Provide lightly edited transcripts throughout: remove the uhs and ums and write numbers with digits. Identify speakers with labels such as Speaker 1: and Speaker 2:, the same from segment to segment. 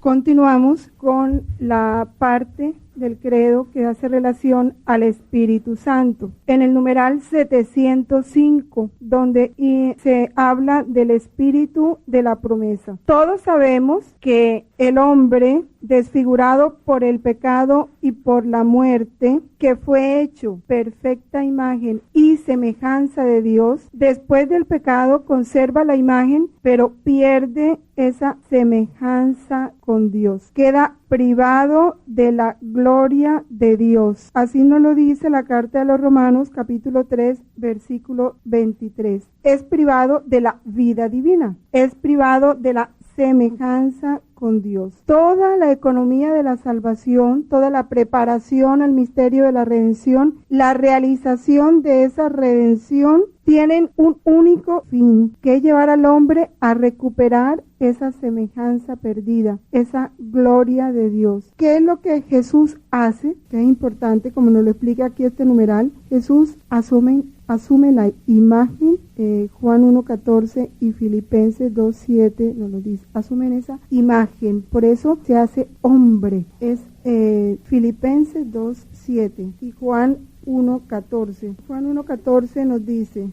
Speaker 1: Continuamos con la parte del credo que hace relación al Espíritu Santo. En el numeral 705, donde se habla del Espíritu de la promesa. Todos sabemos que el hombre desfigurado por el pecado y por la muerte, que fue hecho perfecta imagen y semejanza de Dios, después del pecado conserva la imagen, pero pierde esa semejanza con Dios. Queda privado de la gloria de Dios. Así nos lo dice la carta de los Romanos, capítulo 3, versículo 23. Es privado de la vida divina. Es privado de la semejanza con Dios. Toda la economía de la salvación, toda la preparación al misterio de la redención, la realización de esa redención tienen un único fin, que es llevar al hombre a recuperar esa semejanza perdida, esa gloria de Dios. ¿Qué es lo que Jesús hace? Que es importante, como nos lo explica aquí este numeral. Jesús asume la imagen, Juan 1:14 y Filipenses 2:7 nos lo dice, asumen esa imagen, por eso se hace hombre, es Filipenses 2:7 y Juan 1:14. Juan 1:14 nos dice,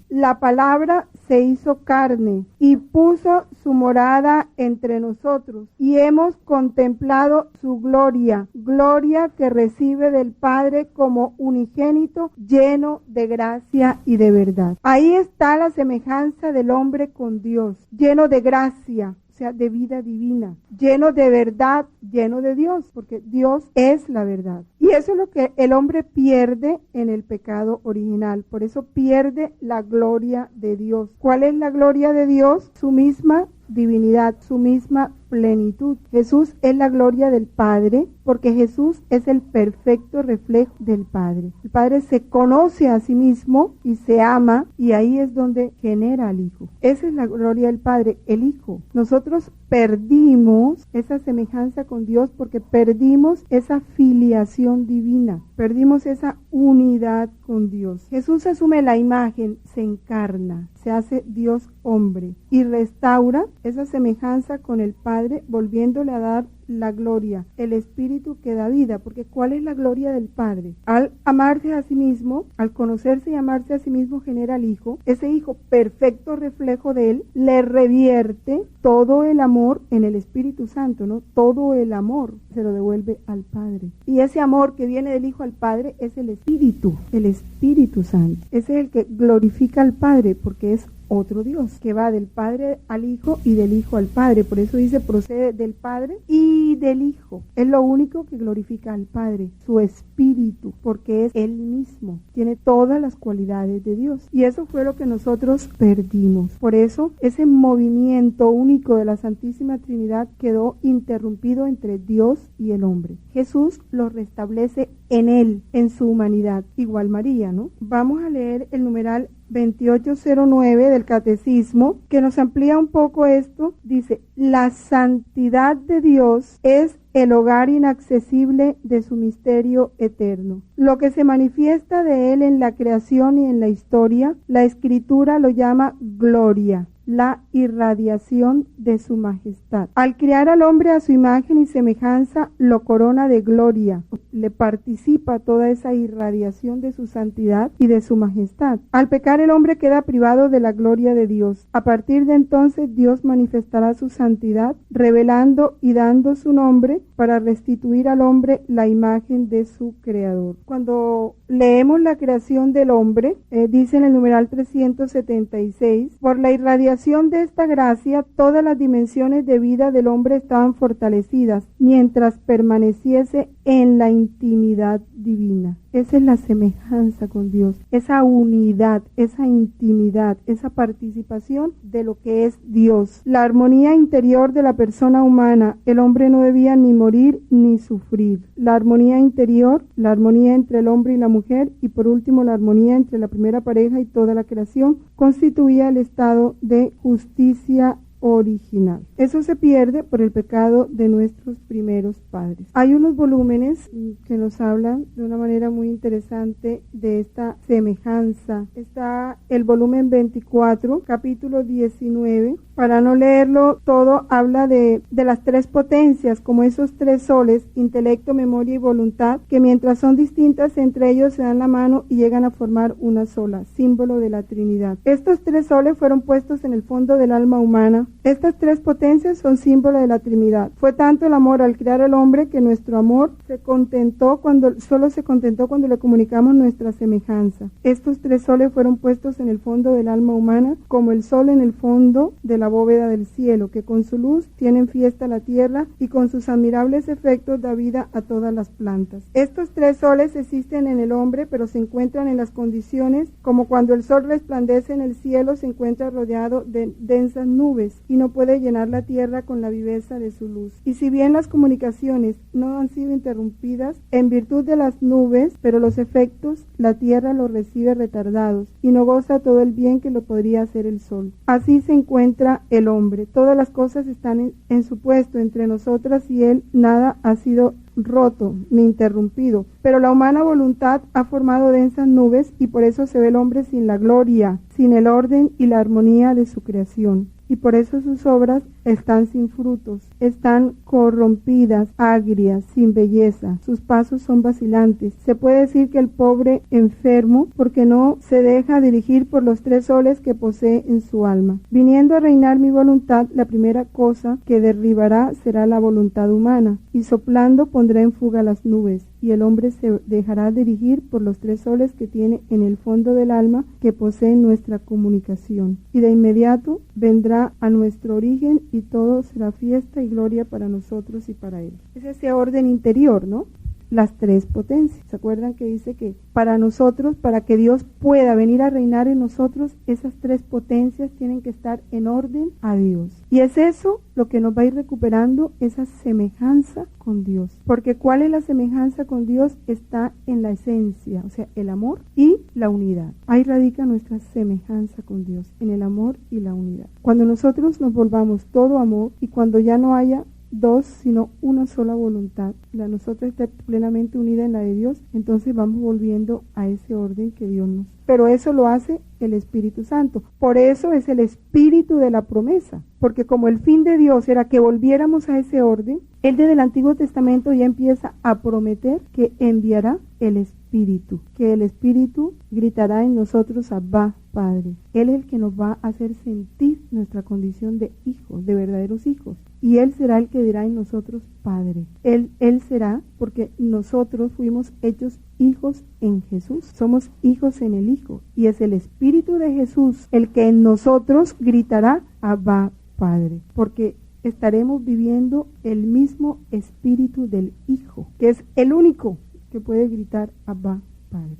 Speaker 1: la palabra se hizo carne y puso su morada entre nosotros y hemos contemplado su gloria, gloria que recibe del Padre como unigénito, lleno de gracia y de verdad. Ahí está la semejanza del hombre con Dios, lleno de gracia, o sea, de vida divina, lleno de verdad, lleno de Dios, porque Dios es la verdad. Y eso es lo que el hombre pierde en el pecado original, por eso pierde la gloria de Dios. ¿Cuál es la gloria de Dios? Su misma divinidad, su misma plenitud. Jesús es la gloria del Padre, porque Jesús es el perfecto reflejo del Padre. El Padre se conoce a sí mismo y se ama, y ahí es donde genera al Hijo. Esa es la gloria del Padre, el Hijo. Nosotros perdimos esa semejanza con Dios porque perdimos esa filiación divina, perdimos esa unidad con Dios. Jesús asume la imagen, se encarna, se hace Dios hombre y restaura esa semejanza con el Padre, volviéndole a dar la gloria, el Espíritu que da vida, porque ¿cuál es la gloria del Padre? Al amarse a sí mismo, al conocerse y amarse a sí mismo, genera al Hijo. Ese Hijo, perfecto reflejo de Él, le revierte todo el amor en el Espíritu Santo, ¿no? Todo el amor se lo devuelve al Padre. Y ese amor que viene del Hijo al Padre es el Espíritu Santo. Ese es el que glorifica al Padre, porque es otro Dios, que va del Padre al Hijo y del Hijo al Padre. Por eso dice, procede del Padre y del Hijo. Es lo único que glorifica al Padre, su Espíritu, porque es Él mismo. Tiene todas las cualidades de Dios. Y eso fue lo que nosotros perdimos. Por eso, ese movimiento único de la Santísima Trinidad quedó interrumpido entre Dios y el hombre. Jesús lo restablece en Él, en su humanidad. Igual María, ¿no? Vamos a leer el numeral 2809 del Catecismo, que nos amplía un poco esto. Dice, la santidad de Dios es el hogar inaccesible de su misterio eterno. Lo que se manifiesta de Él en la creación y en la historia, la Escritura lo llama gloria, la irradiación de su majestad. Al crear al hombre a su imagen y semejanza, lo corona de gloria, le participa toda esa irradiación de su santidad y de su majestad. Al pecar, el hombre queda privado de la gloria de Dios. A partir de entonces, Dios manifestará su santidad, revelando y dando su nombre para restituir al hombre la imagen de su creador. Cuando leemos la creación del hombre, dice en el numeral 376, por la irradiación de esta gracia, todas las dimensiones de vida del hombre estaban fortalecidas, mientras permaneciese en la intimidad divina. Esa es la semejanza con Dios, esa unidad, esa intimidad, esa participación de lo que es Dios. La armonía interior de la persona humana, el hombre no debía ni morir ni sufrir. La armonía interior, la armonía entre el hombre y la mujer, y por último la armonía entre la primera pareja y toda la creación, constituía el estado de justicia original. Eso se pierde por el pecado de nuestros primeros padres. Hay unos volúmenes que nos hablan de una manera muy interesante de esta semejanza. Está el volumen 24, capítulo 19. Para no leerlo todo, habla de las tres potencias, como esos tres soles, intelecto, memoria y voluntad, que mientras son distintas entre ellos se dan la mano y llegan a formar una sola, símbolo de la Trinidad. Estos tres soles fueron puestos en el fondo del alma humana. Estas tres potencias son símbolo de la Trinidad. Fue tanto el amor al crear al hombre que nuestro amor solo se contentó cuando le comunicamos nuestra semejanza. Estos tres soles fueron puestos en el fondo del alma humana, como el sol en el fondo de la bóveda del cielo, que con su luz tiene en fiesta la tierra y con sus admirables efectos da vida a todas las plantas. Estos tres soles existen en el hombre, pero se encuentran en las condiciones como cuando el sol resplandece en el cielo, se encuentra rodeado de densas nubes y no puede llenar la tierra con la viveza de su luz. Y si bien las comunicaciones no han sido interrumpidas en virtud de las nubes, pero los efectos la tierra los recibe retardados y no goza todo el bien que lo podría hacer el sol. Así se encuentra el hombre. Todas las cosas están en su puesto entre nosotras y él nada ha sido roto ni interrumpido, pero la humana voluntad ha formado densas nubes y por eso se ve el hombre sin la gloria, sin el orden y la armonía de su creación. Y por eso sus obras están sin frutos, están corrompidas, agrias, sin belleza, sus pasos son vacilantes. Se puede decir que el pobre enfermo, porque no se deja dirigir por los tres soles que posee en su alma. Viniendo a reinar mi voluntad, la primera cosa que derribará será la voluntad humana, y soplando pondrá en fuga las nubes, y el hombre se dejará dirigir por los tres soles que tiene en el fondo del alma que posee nuestra comunicación. Y de inmediato vendrá a nuestro origen y todo será fiesta y gloria para nosotros y para él. Es ese orden interior, ¿no? Las tres potencias. ¿Se acuerdan que dice que para nosotros, para que Dios pueda venir a reinar en nosotros, esas tres potencias tienen que estar en orden a Dios? Y es eso lo que nos va a ir recuperando, esa semejanza con Dios. Porque ¿cuál es la semejanza con Dios? Está en la esencia, o sea, el amor y la unidad. Ahí radica nuestra semejanza con Dios, en el amor y la unidad. Cuando nosotros nos volvamos todo amor y cuando ya no haya dos, sino una sola voluntad, la nosotros está plenamente unida en la de Dios, entonces vamos volviendo a ese orden que Dios nos. Pero eso lo hace el Espíritu Santo. Por eso es el espíritu de la promesa, porque como el fin de Dios era que volviéramos a ese orden, Él desde el Antiguo Testamento ya empieza a prometer que enviará el Espíritu, que el Espíritu gritará en nosotros Abba, Padre. Él es el que nos va a hacer sentir nuestra condición de hijos, de verdaderos hijos. Y Él será el que dirá en nosotros Padre. Él será porque nosotros fuimos hechos hijos en Jesús. Somos hijos en el Hijo. Y es el Espíritu de Jesús el que en nosotros gritará Abba, Padre. Porque estaremos viviendo el mismo Espíritu del Hijo, que es el único que puede gritar Abba, Padre.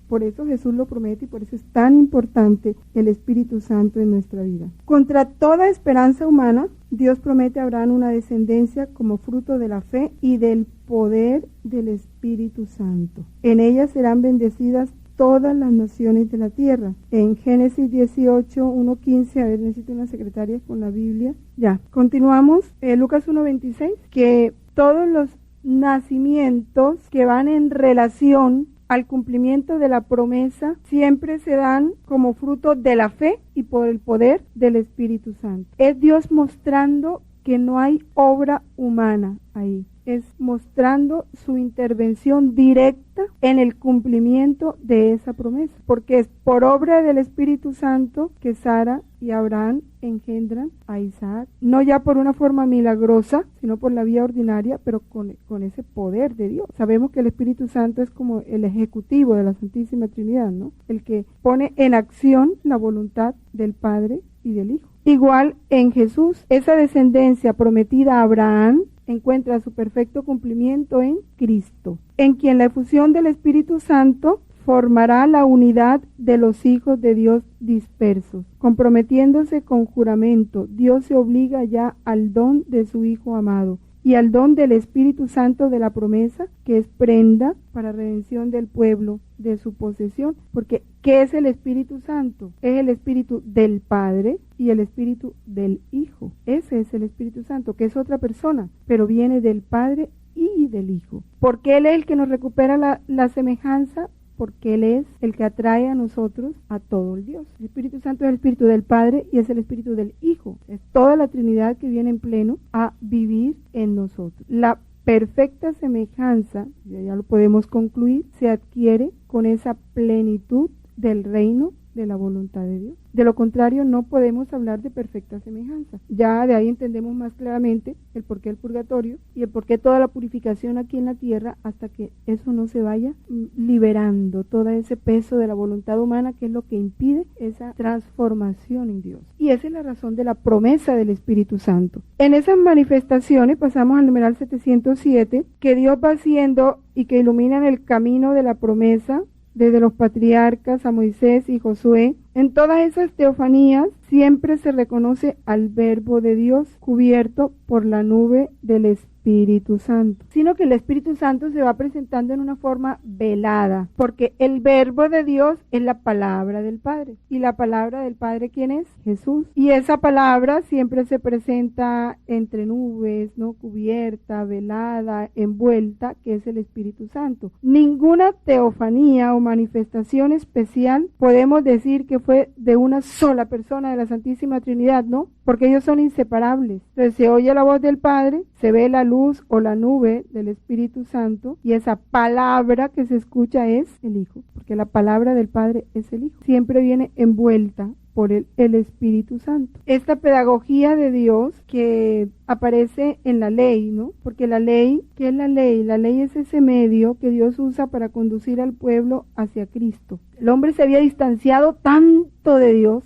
Speaker 1: Por eso Jesús lo promete y por eso es tan importante el Espíritu Santo en nuestra vida. Contra toda esperanza humana, Dios promete a Abraham una descendencia como fruto de la fe y del poder del Espíritu Santo. En ella serán bendecidas todas las naciones de la tierra. En Génesis 18, 1:15, a ver, necesito una secretaria con la Biblia. Ya, continuamos. Lucas 1:26, que todos los nacimientos que van en relación al cumplimiento de la promesa siempre se dan como fruto de la fe y por el poder del Espíritu Santo. Es Dios mostrando que no hay obra humana ahí. Es mostrando su intervención directa en el cumplimiento de esa promesa, porque es por obra del Espíritu Santo que Sara y Abraham engendran a Isaac, no ya por una forma milagrosa, sino por la vía ordinaria, pero con ese poder de Dios. Sabemos que el Espíritu Santo es como el ejecutivo de la Santísima Trinidad, ¿no? El que pone en acción la voluntad del Padre y del Hijo. Igual en Jesús, esa descendencia prometida a Abraham encuentra su perfecto cumplimiento en Cristo, en quien la efusión del Espíritu Santo formará la unidad de los hijos de Dios dispersos. Comprometiéndose con juramento, Dios se obliga ya al don de su Hijo amado, y al don del Espíritu Santo de la promesa, que es prenda para redención del pueblo de su posesión. Porque, ¿qué es el Espíritu Santo? Es el Espíritu del Padre y el Espíritu del Hijo. Ese es el Espíritu Santo, que es otra persona, pero viene del Padre y del Hijo. Porque Él es el que nos recupera la semejanza, porque Él es el que atrae a nosotros a todo el Dios. El Espíritu Santo es el Espíritu del Padre y es el Espíritu del Hijo. Es toda la Trinidad que viene en pleno a vivir en nosotros. La perfecta semejanza, ya lo podemos concluir, se adquiere con esa plenitud del reino de la voluntad de Dios. De lo contrario, no podemos hablar de perfecta semejanza. Ya de ahí entendemos más claramente el porqué del purgatorio y el porqué toda la purificación aquí en la tierra, hasta que eso no se vaya liberando, todo ese peso de la voluntad humana, que es lo que impide esa transformación en Dios. Y esa es la razón de la promesa del Espíritu Santo. En esas manifestaciones, pasamos al numeral 707, que Dios va haciendo y que iluminan el camino de la promesa, desde los patriarcas a Moisés y Josué. En todas esas teofanías siempre se reconoce al Verbo de Dios cubierto por la nube del Espíritu Santo, sino que el Espíritu Santo se va presentando en una forma velada, porque el Verbo de Dios es la palabra del Padre, y la palabra del Padre, ¿quién es? Jesús. Y esa palabra siempre se presenta entre nubes, ¿no? Cubierta, velada, envuelta, que es el Espíritu Santo. Ninguna teofanía o manifestación especial podemos decir que fue de una sola persona de la Santísima Trinidad, ¿no? Porque ellos son inseparables. Entonces se oye la voz del Padre, se ve la luz o la nube del Espíritu Santo, y esa palabra que se escucha es el Hijo, porque la palabra del Padre es el Hijo. Siempre viene envuelta por el Espíritu Santo. Esta pedagogía de Dios que aparece en la ley, ¿no? Porque la ley, ¿qué es la ley? La ley es ese medio que Dios usa para conducir al pueblo hacia Cristo. El hombre se había distanciado tanto de Dios,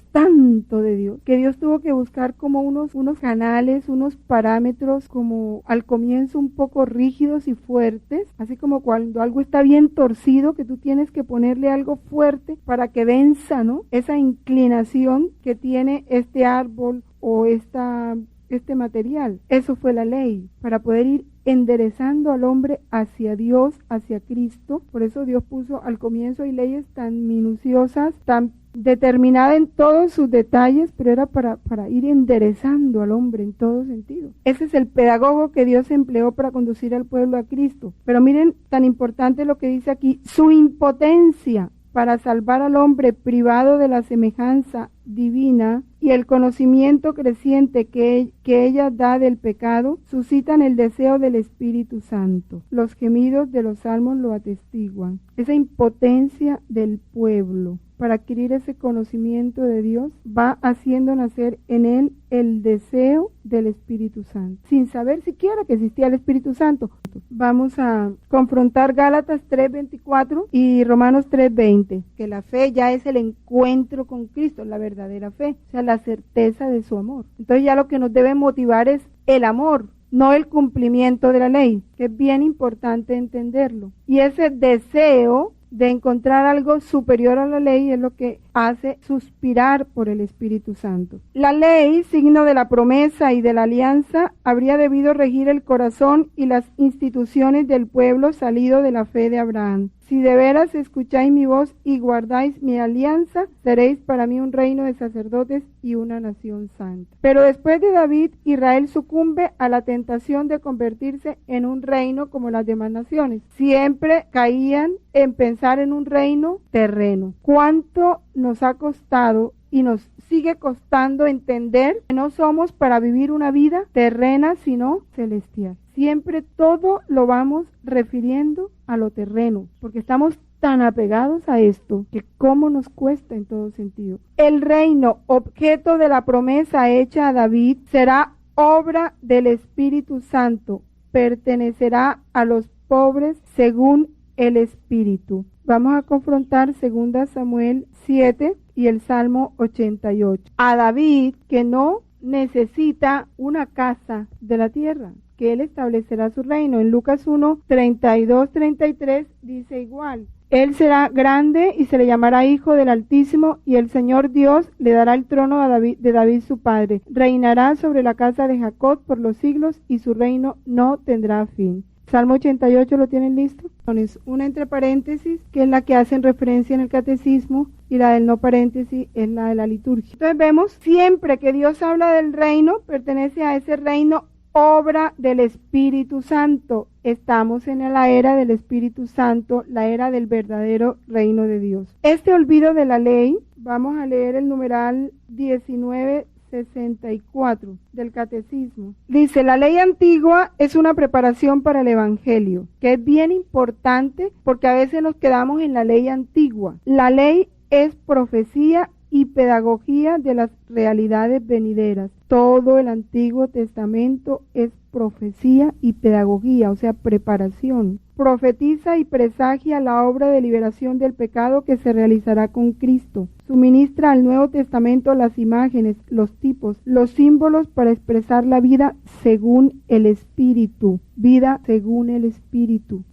Speaker 1: que Dios tuvo que buscar como unos canales, unos parámetros como al comienzo un poco rígidos y fuertes, así como cuando algo está bien torcido, que tú tienes que ponerle algo fuerte para que venza, ¿no? Esa inclinación que tiene este árbol o este material. Eso fue la ley, para poder ir enderezando al hombre hacia Dios, hacia Cristo. Por eso Dios puso al comienzo hay leyes tan minuciosas, tan determinada en todos sus detalles, pero era para ir enderezando al hombre en todo sentido. Ese es el pedagogo que Dios empleó para conducir al pueblo a Cristo. Pero miren, tan importante lo que dice aquí, su impotencia para salvar al hombre privado de la semejanza divina y el conocimiento creciente que ella da del pecado, suscitan el deseo del Espíritu Santo. Los gemidos de los salmos lo atestiguan. Esa impotencia del pueblo para adquirir ese conocimiento de Dios va haciendo nacer en él el deseo del Espíritu Santo, sin saber siquiera que existía el Espíritu Santo. Vamos a confrontar Gálatas 3:24 y Romanos 3:20, que la fe ya es el encuentro con Cristo, la verdadera fe, o sea, la certeza de su amor. Entonces ya lo que nos debe motivar es el amor, no el cumplimiento de la ley, que es bien importante entenderlo. Y ese deseo de encontrar algo superior a la ley es lo que hace suspirar por el Espíritu Santo. La ley, signo de la promesa y de la alianza, habría debido regir el corazón y las instituciones del pueblo salido de la fe de Abraham. Si de veras escucháis mi voz y guardáis mi alianza, seréis para mí un reino de sacerdotes y una nación santa. Pero después de David, Israel sucumbe a la tentación de convertirse en un reino como las demás naciones. Siempre caían en pensar en un reino terreno. ¿Cuánto nos ha costado y nos sigue costando entender que no somos para vivir una vida terrena, sino celestial? Siempre todo lo vamos refiriendo a lo terreno, porque estamos tan apegados a esto que cómo nos cuesta en todo sentido. El reino, objeto de la promesa hecha a David, será obra del Espíritu Santo, pertenecerá a los pobres según el Espíritu. Vamos a confrontar 2 Samuel 7 y el Salmo 88. A David, que no necesita una casa de la tierra, que él establecerá su reino. En Lucas 1, 32-33 dice igual. Él será grande y se le llamará Hijo del Altísimo, y el Señor Dios le dará el trono de David su padre. Reinará sobre la casa de Jacob por los siglos, y su reino no tendrá fin. Salmo 88, ¿lo tienen listo? Es una entre paréntesis, que es la que hacen referencia en el catecismo, y la del no paréntesis es la de la liturgia. Entonces vemos, siempre que Dios habla del reino, pertenece a ese reino, obra del Espíritu Santo. Estamos en la era del Espíritu Santo, la era del verdadero reino de Dios. Este olvido de la ley, vamos a leer el numeral 1964 del Catecismo. Dice, la ley antigua es una preparación para el Evangelio, que es bien importante porque a veces nos quedamos en la ley antigua. La ley es profecía y pedagogía de las realidades venideras. Todo el Antiguo Testamento es profecía y pedagogía, o sea, preparación. Profetiza y presagia la obra de liberación del pecado que se realizará con Cristo. Suministra al Nuevo Testamento las imágenes, los tipos, los símbolos para expresar la vida según el Espíritu. Vida según el Espíritu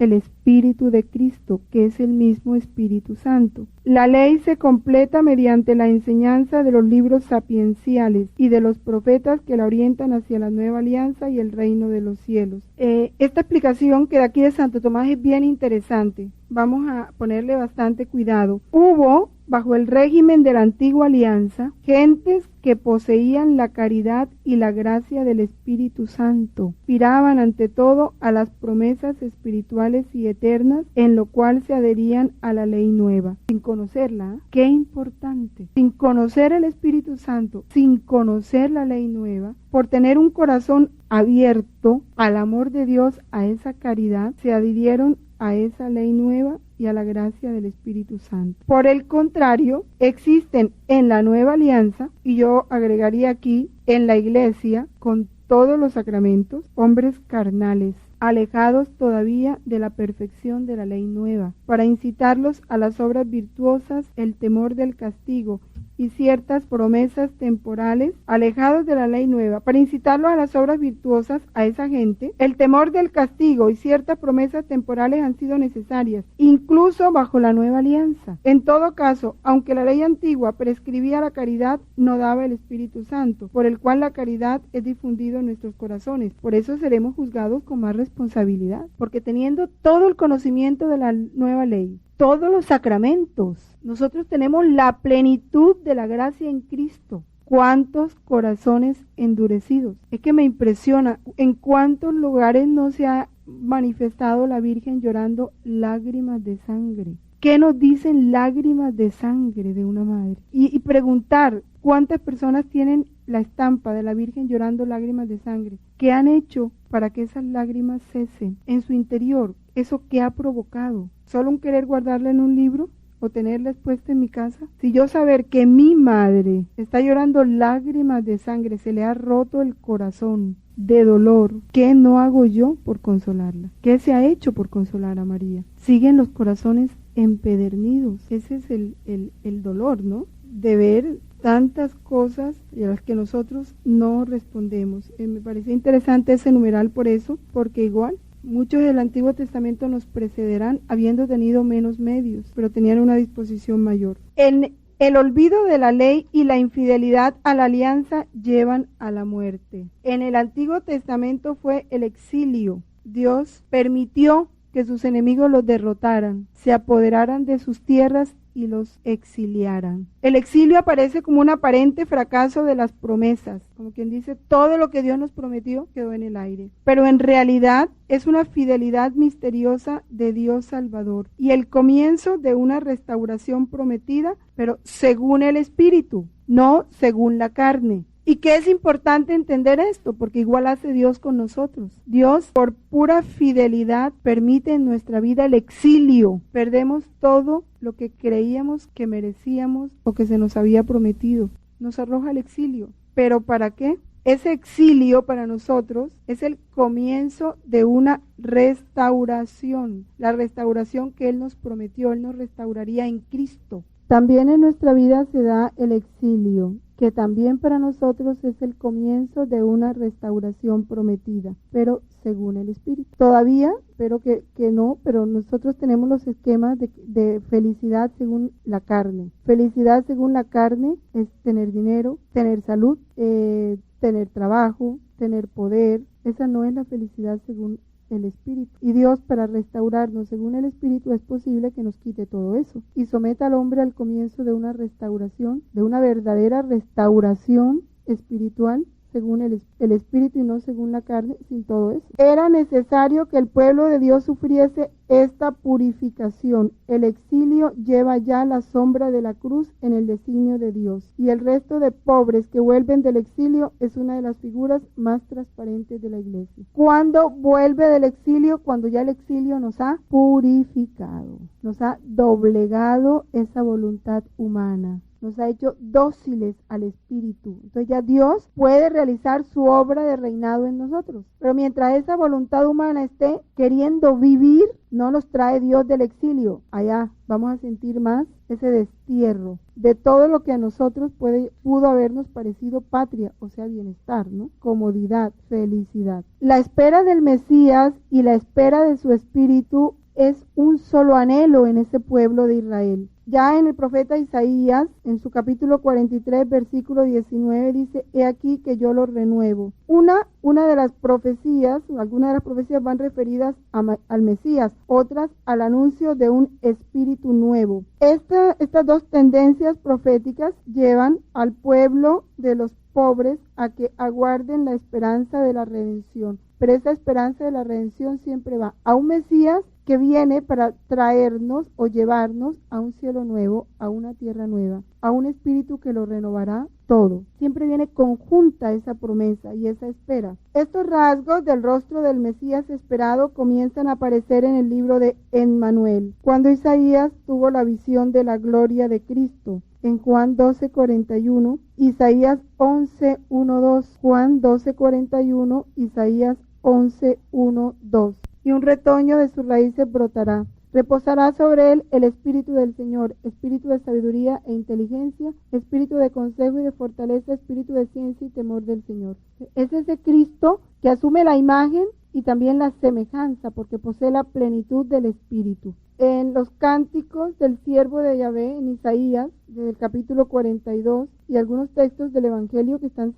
Speaker 1: de Cristo, que es el mismo Espíritu Santo. La ley se completa mediante la enseñanza de los libros sapienciales y de los profetas que la orientan hacia la nueva alianza y el reino de los cielos. Esta explicación que da aquí de Santo Tomás es bien interesante. Vamos a ponerle bastante cuidado. Hubo, bajo el régimen de la antigua alianza, gentes que poseían la caridad y la gracia del Espíritu Santo. Aspiraban ante todo a las promesas espirituales y eternas, en lo cual se adherían a la ley nueva. Sin conocerla, qué importante. Sin conocer el Espíritu Santo, sin conocer la ley nueva, por tener un corazón abierto al amor de Dios, a esa caridad, se adhirieron a esa ley nueva y a la gracia del Espíritu Santo. Por el contrario, existen en la nueva alianza, y yo agregaría aquí, en la iglesia, con todos los sacramentos, hombres carnales, alejados todavía de la perfección de la ley nueva, para incitarlos a las obras virtuosas, el temor del castigo y ciertas promesas temporales, alejados de la ley nueva, para incitarlos a las obras virtuosas, a esa gente, el temor del castigo y ciertas promesas temporales han sido necesarias, incluso bajo la nueva alianza. En todo caso, aunque la ley antigua prescribía la caridad, no daba el Espíritu Santo, por el cual la caridad es difundida en nuestros corazones. Por eso seremos juzgados con más responsabilidad, porque teniendo todo el conocimiento de la nueva ley, todos los sacramentos, nosotros tenemos la plenitud de la gracia en Cristo. ¿Cuántos corazones endurecidos? Es que me impresiona en cuántos lugares no se ha manifestado la Virgen llorando lágrimas de sangre. ¿Qué nos dicen lágrimas de sangre de una madre? Y preguntar cuántas personas tienen la estampa de la Virgen llorando lágrimas de sangre. ¿Qué han hecho para que esas lágrimas cesen en su interior? ¿Eso qué ha provocado? ¿Solo un querer guardarla en un libro o tenerla expuesta en mi casa? Si yo saber que mi madre está llorando lágrimas de sangre, se le ha roto el corazón de dolor, ¿qué no hago yo por consolarla? ¿Qué se ha hecho por consolar a María? Siguen los corazones empedernidos. Ese es el dolor, ¿no? De ver tantas cosas a las que nosotros no respondemos. Me parece interesante ese numeral por eso, porque igual muchos del Antiguo Testamento nos precederán habiendo tenido menos medios, pero tenían una disposición mayor. El olvido de la ley y la infidelidad a la alianza llevan a la muerte. En el Antiguo Testamento fue el exilio. Dios permitió que sus enemigos los derrotaran, se apoderaran de sus tierras y los exiliaran. El exilio aparece como un aparente fracaso de las promesas, como quien dice, todo lo que Dios nos prometió quedó en el aire. Pero en realidad es una fidelidad misteriosa de Dios Salvador y el comienzo de una restauración prometida, pero según el Espíritu, no según la carne. ¿Y qué es importante entender esto? Porque igual hace Dios con nosotros. Dios, por pura fidelidad, permite en nuestra vida el exilio. Perdemos todo lo que creíamos que merecíamos o que se nos había prometido. Nos arroja el exilio. ¿Pero para qué? Ese exilio para nosotros es el comienzo de una restauración. La restauración que Él nos prometió, Él nos restauraría en Cristo. También en nuestra vida se da el exilio, que también para nosotros es el comienzo de una restauración prometida, pero según el Espíritu. Todavía, espero que no, pero nosotros tenemos los esquemas de felicidad según la carne. Felicidad según la carne es tener dinero, tener salud, tener trabajo, tener poder. Esa no es la felicidad según el Espíritu. Y Dios, para restaurarnos según el Espíritu, es posible que nos quite todo eso y someta al hombre al comienzo de una restauración, de una verdadera restauración espiritual según el Espíritu y no según la carne, sin todo eso. Era necesario que el pueblo de Dios sufriese esta purificación. El exilio lleva ya la sombra de la cruz en el designio de Dios. Y el resto de pobres que vuelven del exilio es una de las figuras más transparentes de la iglesia. ¿Cuándo vuelve del exilio? Cuando ya el exilio nos ha purificado, nos ha doblegado esa voluntad humana, nos ha hecho dóciles al Espíritu. Entonces ya Dios puede realizar su obra de reinado en nosotros. Pero mientras esa voluntad humana esté queriendo vivir, no nos trae Dios del exilio. Allá vamos a sentir más ese destierro de todo lo que a nosotros pudo habernos parecido patria, o sea, bienestar, ¿no? Comodidad, felicidad. La espera del Mesías y la espera de su Espíritu es un solo anhelo en ese pueblo de Israel. Ya en el profeta Isaías, en su capítulo 43, versículo 19, dice: he aquí que yo lo renuevo. Una de las profecías, algunas de las profecías van referidas al Mesías, otras al anuncio de un espíritu nuevo. Estas dos tendencias proféticas llevan al pueblo de los pobres a que aguarden la esperanza de la redención. Pero esa esperanza de la redención siempre va a un Mesías que viene para traernos o llevarnos a un cielo nuevo, a una tierra nueva, a un espíritu que lo renovará todo. Siempre viene conjunta esa promesa y esa espera. Estos rasgos del rostro del Mesías esperado comienzan a aparecer en el libro de Emmanuel, cuando Isaías tuvo la visión de la gloria de Cristo. En Juan 12:41, Isaías 11:1-2, Juan 12:41, Isaías 11:1-2. Y un retoño de sus raíces brotará. Reposará sobre él el espíritu del Señor, espíritu de sabiduría e inteligencia, espíritu de consejo y de fortaleza, espíritu de ciencia y temor del Señor. Es ese Cristo que asume la imagen y también la semejanza, porque posee la plenitud del espíritu. En los cánticos del siervo de Yahvé, en Isaías, del capítulo 42, y algunos textos del Evangelio que están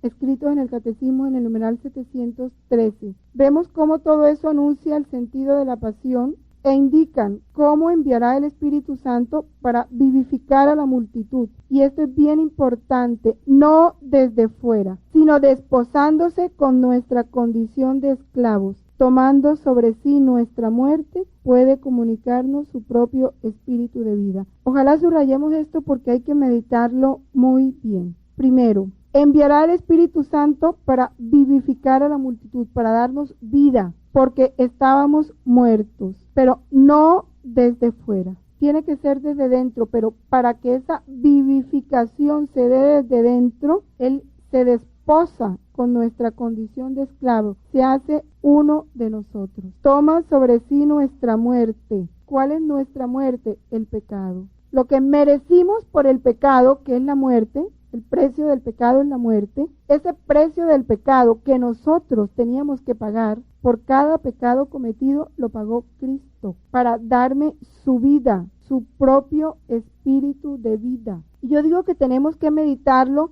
Speaker 1: escritos en el Catecismo en el numeral 713, vemos cómo todo eso anuncia el sentido de la pasión e indican cómo enviará el Espíritu Santo para vivificar a la multitud. Y esto es bien importante, no desde fuera, sino desposándose con nuestra condición de esclavos. Tomando sobre sí nuestra muerte, puede comunicarnos su propio espíritu de vida. Ojalá subrayemos esto porque hay que meditarlo muy bien. Primero, enviará el Espíritu Santo para vivificar a la multitud, para darnos vida, porque estábamos muertos, pero no desde fuera. Tiene que ser desde dentro, pero para que esa vivificación se dé desde dentro, Él se desposa con nuestra condición de esclavo, se hace uno de nosotros. Toma sobre sí nuestra muerte. ¿Cuál es nuestra muerte? El pecado. Lo que merecimos por el pecado, que es la muerte, el precio del pecado es la muerte, ese precio del pecado que nosotros teníamos que pagar por cada pecado cometido, lo pagó Cristo para darme su vida, su propio espíritu de vida. Y yo digo que tenemos que meditarlo,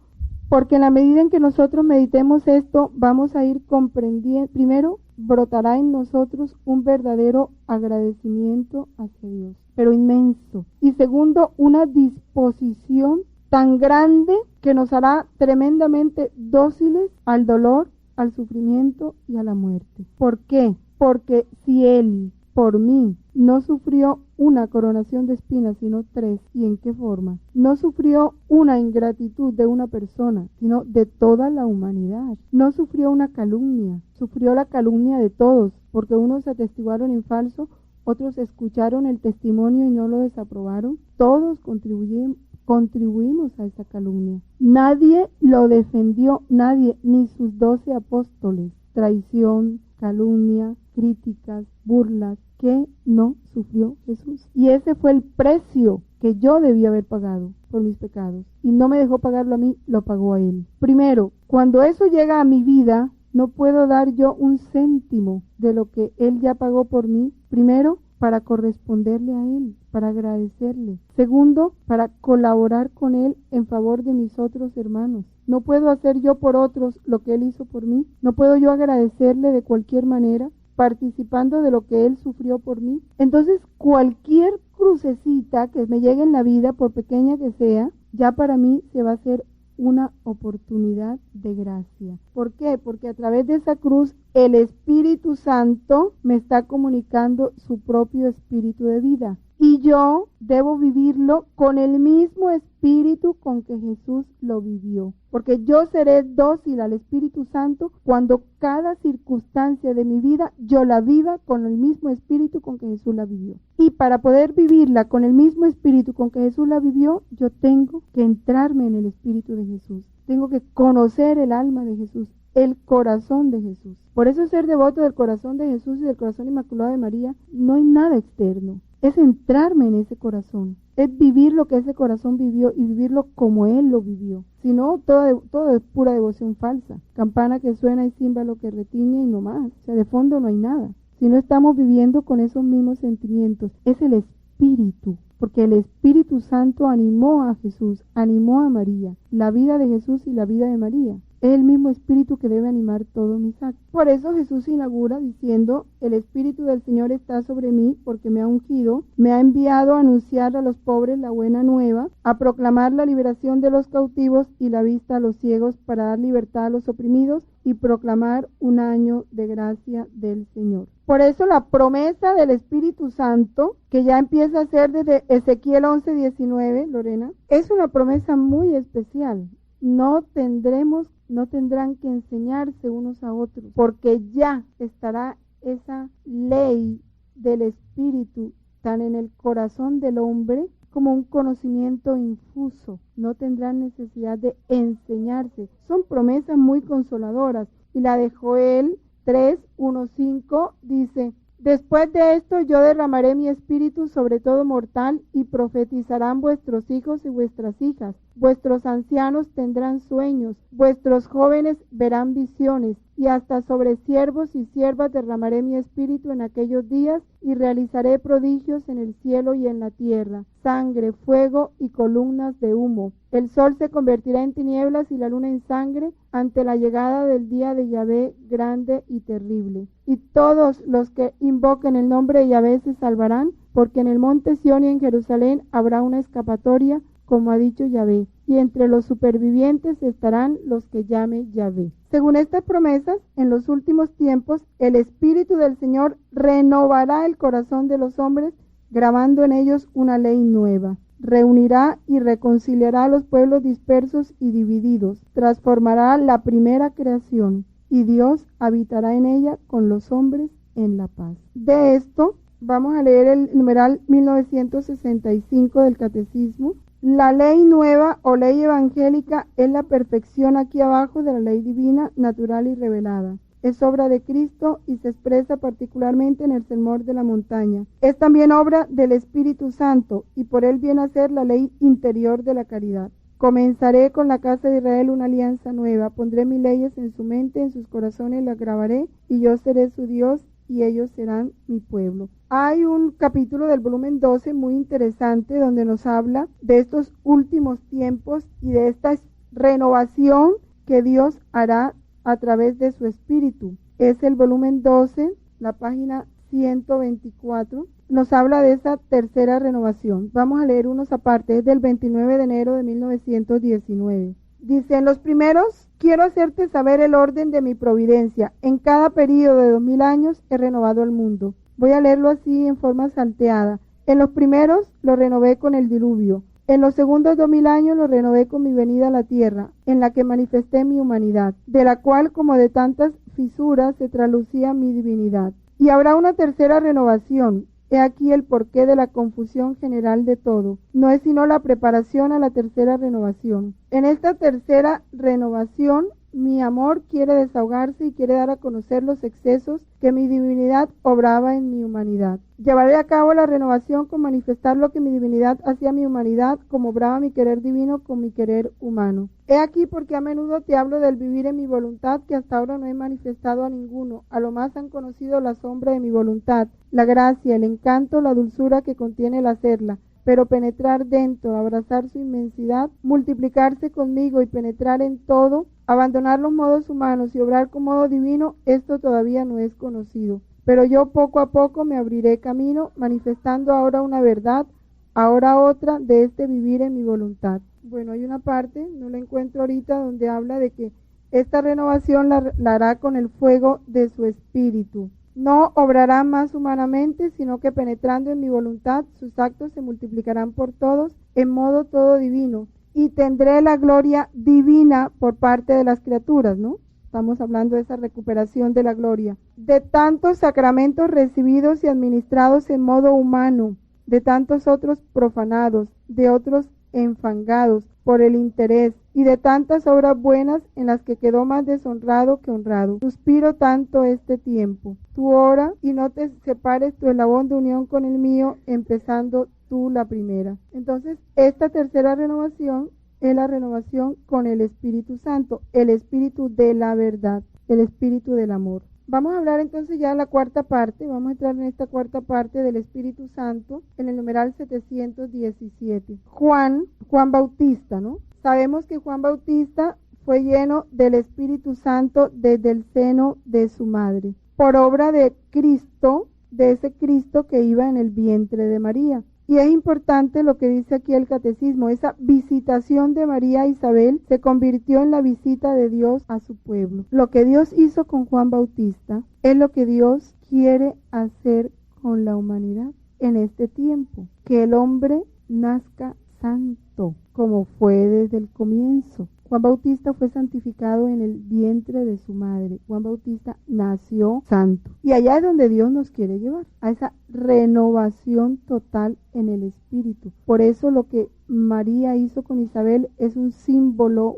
Speaker 1: porque en la medida en que nosotros meditemos esto, vamos a ir comprendiendo. Primero, brotará en nosotros un verdadero agradecimiento hacia Dios, pero inmenso. Y segundo, una disposición tan grande que nos hará tremendamente dóciles al dolor, al sufrimiento y a la muerte. ¿Por qué? Porque si Él, por mí, no sufrió una coronación de espinas, sino 3. ¿Y en qué forma? No sufrió una ingratitud de una persona, sino de toda la humanidad. No sufrió una calumnia, sufrió la calumnia de todos, porque unos atestiguaron en falso, otros escucharon el testimonio y no lo desaprobaron. Todos contribuimos a esa calumnia. Nadie lo defendió, nadie, ni sus 12 apóstoles. Traición, calumnia, críticas, burlas, que no sufrió Jesús. Y ese fue el precio que yo debía haber pagado por mis pecados. Y no me dejó pagarlo a mí, lo pagó a Él. Primero, cuando eso llega a mi vida, No puedo dar yo un céntimo de lo que Él ya pagó por mí. Primero, para corresponderle a Él, para agradecerle. Segundo, para colaborar con Él en favor de mis otros hermanos. No puedo hacer yo por otros lo que Él hizo por mí. No puedo yo agradecerle de cualquier manera, participando de lo que Él sufrió por mí. Entonces, cualquier crucecita que me llegue en la vida, por pequeña que sea, ya para mí se va a hacer una oportunidad de gracia. ¿Por qué? Porque a través de esa cruz el Espíritu Santo me está comunicando su propio espíritu de vida. Y yo debo vivirlo con el mismo espíritu con que Jesús lo vivió. Porque yo seré dócil al Espíritu Santo cuando cada circunstancia de mi vida yo la viva con el mismo espíritu con que Jesús la vivió. Y para poder vivirla con el mismo espíritu con que Jesús la vivió, yo tengo que entrarme en el espíritu de Jesús. Tengo que conocer el alma de Jesús, el corazón de Jesús. Por eso ser devoto del corazón de Jesús y del corazón inmaculado de María no hay nada externo. Es entrarme en ese corazón, es vivir lo que ese corazón vivió y vivirlo como Él lo vivió. Si no, todo es pura devoción falsa. Campana que suena y címbalo que retiñe y no más. O sea, de fondo no hay nada. Si no estamos viviendo con esos mismos sentimientos, es el Espíritu. Porque el Espíritu Santo animó a Jesús, animó a María, la vida de Jesús y la vida de María. Es el mismo Espíritu que debe animar todos mis actos. Por eso Jesús inaugura diciendo, el Espíritu del Señor está sobre mí porque me ha ungido, me ha enviado a anunciar a los pobres la buena nueva, a proclamar la liberación de los cautivos y la vista a los ciegos para dar libertad a los oprimidos y proclamar un año de gracia del Señor. Por eso la promesa del Espíritu Santo, que ya empieza a ser desde Ezequiel 11:19, Lorena, es una promesa muy especial. No tendrán que enseñarse unos a otros, porque ya estará esa ley del Espíritu tan en el corazón del hombre como un conocimiento infuso. No tendrán necesidad de enseñarse. Son promesas muy consoladoras. Y la de Joel 3:1-5 dice: después de esto yo derramaré mi espíritu sobre todo mortal y profetizarán vuestros hijos y vuestras hijas. Vuestros ancianos tendrán sueños, vuestros jóvenes verán visiones, y hasta sobre siervos y siervas derramaré mi espíritu en aquellos días, y realizaré prodigios en el cielo y en la tierra, sangre, fuego y columnas de humo. El sol se convertirá en tinieblas y la luna en sangre ante la llegada del día de Yahvé grande y terrible. Y todos los que invoquen el nombre de Yahvé se salvarán, porque en el monte Sión y en Jerusalén habrá una escapatoria, como ha dicho Yahvé, y entre los supervivientes estarán los que llame Yahvé. Según estas promesas, en los últimos tiempos, el Espíritu del Señor renovará el corazón de los hombres, grabando en ellos una ley nueva. Reunirá y reconciliará a los pueblos dispersos y divididos, transformará la primera creación, y Dios habitará en ella con los hombres en la paz. De esto vamos a leer el numeral 1965 del Catecismo. La ley nueva o ley evangélica es la perfección aquí abajo de la ley divina, natural y revelada. Es obra de Cristo y se expresa particularmente en el Sermón de la Montaña. Es también obra del Espíritu Santo y por él viene a ser la ley interior de la caridad. Comenzaré con la casa de Israel una alianza nueva. Pondré mis leyes en su mente, en sus corazones las grabaré y yo seré su Dios y ellos serán mi pueblo. Hay un capítulo del volumen 12 muy interesante donde nos habla de estos últimos tiempos y de esta renovación que Dios hará a través de su Espíritu. Es el volumen 12, la página 124. Nos habla de esa tercera renovación. Vamos a leer unos apartes, es del 29 de enero de 1919. Dice: en los primeros quiero hacerte saber el orden de mi providencia. En cada período de 2000 años he renovado el mundo. Voy a leerlo así en forma salteada. En los primeros lo renové con el diluvio. En los segundos 2000 años lo renové con mi venida a la tierra, en la que manifesté mi humanidad, de la cual como de tantas fisuras se tralucía mi divinidad. Y habrá una tercera renovación. He aquí el porqué de la confusión general de todo. No es sino la preparación a la tercera renovación. En esta tercera renovación mi amor quiere desahogarse y quiere dar a conocer los excesos que mi divinidad obraba en mi humanidad. Llevaré a cabo la renovación con manifestar lo que mi divinidad hacía a mi humanidad, como obraba mi querer divino con mi querer humano. He aquí porque a menudo te hablo del vivir en mi voluntad, que hasta ahora no he manifestado a ninguno. A lo más han conocido la sombra de mi voluntad, la gracia, el encanto, la dulzura que contiene el hacerla. Pero penetrar dentro, abrazar su inmensidad, multiplicarse conmigo y penetrar en todo, abandonar los modos humanos y obrar con modo divino, esto todavía no es conocido. Pero yo poco a poco me abriré camino, manifestando ahora una verdad, ahora otra, de este vivir en mi voluntad. Bueno, hay una parte, no la encuentro ahorita, donde habla de que esta renovación la hará con el fuego de su espíritu. No obrará más humanamente, sino que penetrando en mi voluntad, sus actos se multiplicarán por todos, en modo todo divino, y tendré la gloria divina por parte de las criaturas, ¿no? Estamos hablando de esa recuperación de la gloria. De tantos sacramentos recibidos y administrados en modo humano, de tantos otros profanados, de otros enfangados por el interés, y de tantas obras buenas en las que quedó más deshonrado que honrado. Suspiro tanto este tiempo. Tú ora y no te separes tu eslabón de unión con el mío, empezando tú la primera. Entonces, esta tercera renovación es la renovación con el Espíritu Santo, el Espíritu de la verdad, el Espíritu del amor. Vamos a hablar entonces ya de la cuarta parte, vamos a entrar en esta cuarta parte del Espíritu Santo, en el numeral 717. Juan Bautista, ¿no? Sabemos que Juan Bautista fue lleno del Espíritu Santo desde el seno de su madre, por obra de Cristo, de ese Cristo que iba en el vientre de María. Y es importante lo que dice aquí el catecismo, esa visitación de María a Isabel se convirtió en la visita de Dios a su pueblo. Lo que Dios hizo con Juan Bautista es lo que Dios quiere hacer con la humanidad en este tiempo, que el hombre nazca santo, como fue desde el comienzo. Juan Bautista fue santificado en el vientre de su madre. Juan Bautista nació santo. Y allá es donde Dios nos quiere llevar, a esa renovación total en el espíritu. Por eso lo que María hizo con Isabel es un símbolo,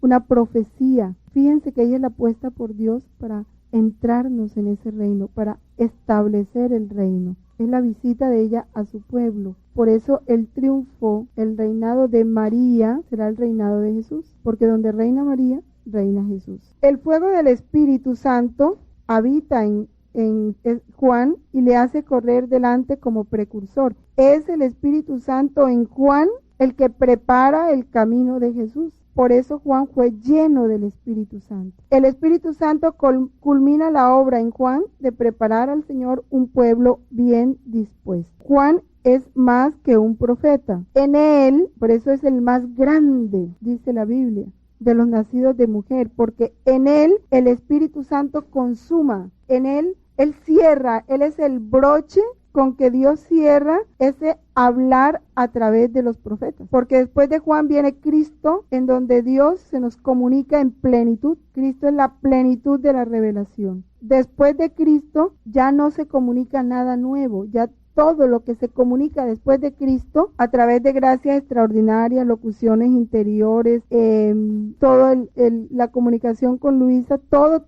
Speaker 1: una profecía. Fíjense que ella es la puesta por Dios para entrarnos en ese reino, para establecer el reino. Es la visita de ella a su pueblo. Por eso el triunfo, el reinado de María será el reinado de Jesús, porque donde reina María, reina Jesús. El fuego del Espíritu Santo habita en Juan y le hace correr delante como precursor. Es el Espíritu Santo en Juan el que prepara el camino de Jesús. Por eso Juan fue lleno del Espíritu Santo. El Espíritu Santo culmina la obra en Juan de preparar al Señor un pueblo bien dispuesto. Juan es más que un profeta. En él, por eso es el más grande, dice la Biblia, de los nacidos de mujer, porque en él el Espíritu Santo consuma, en él cierra, él es el broche con que Dios cierra ese hablar a través de los profetas. Porque después de Juan viene Cristo, en donde Dios se nos comunica en plenitud. Cristo es la plenitud de la revelación. Después de Cristo ya no se comunica nada nuevo, ya todo lo que se comunica después de Cristo, a través de gracias extraordinarias, locuciones interiores, la comunicación con Luisa, todos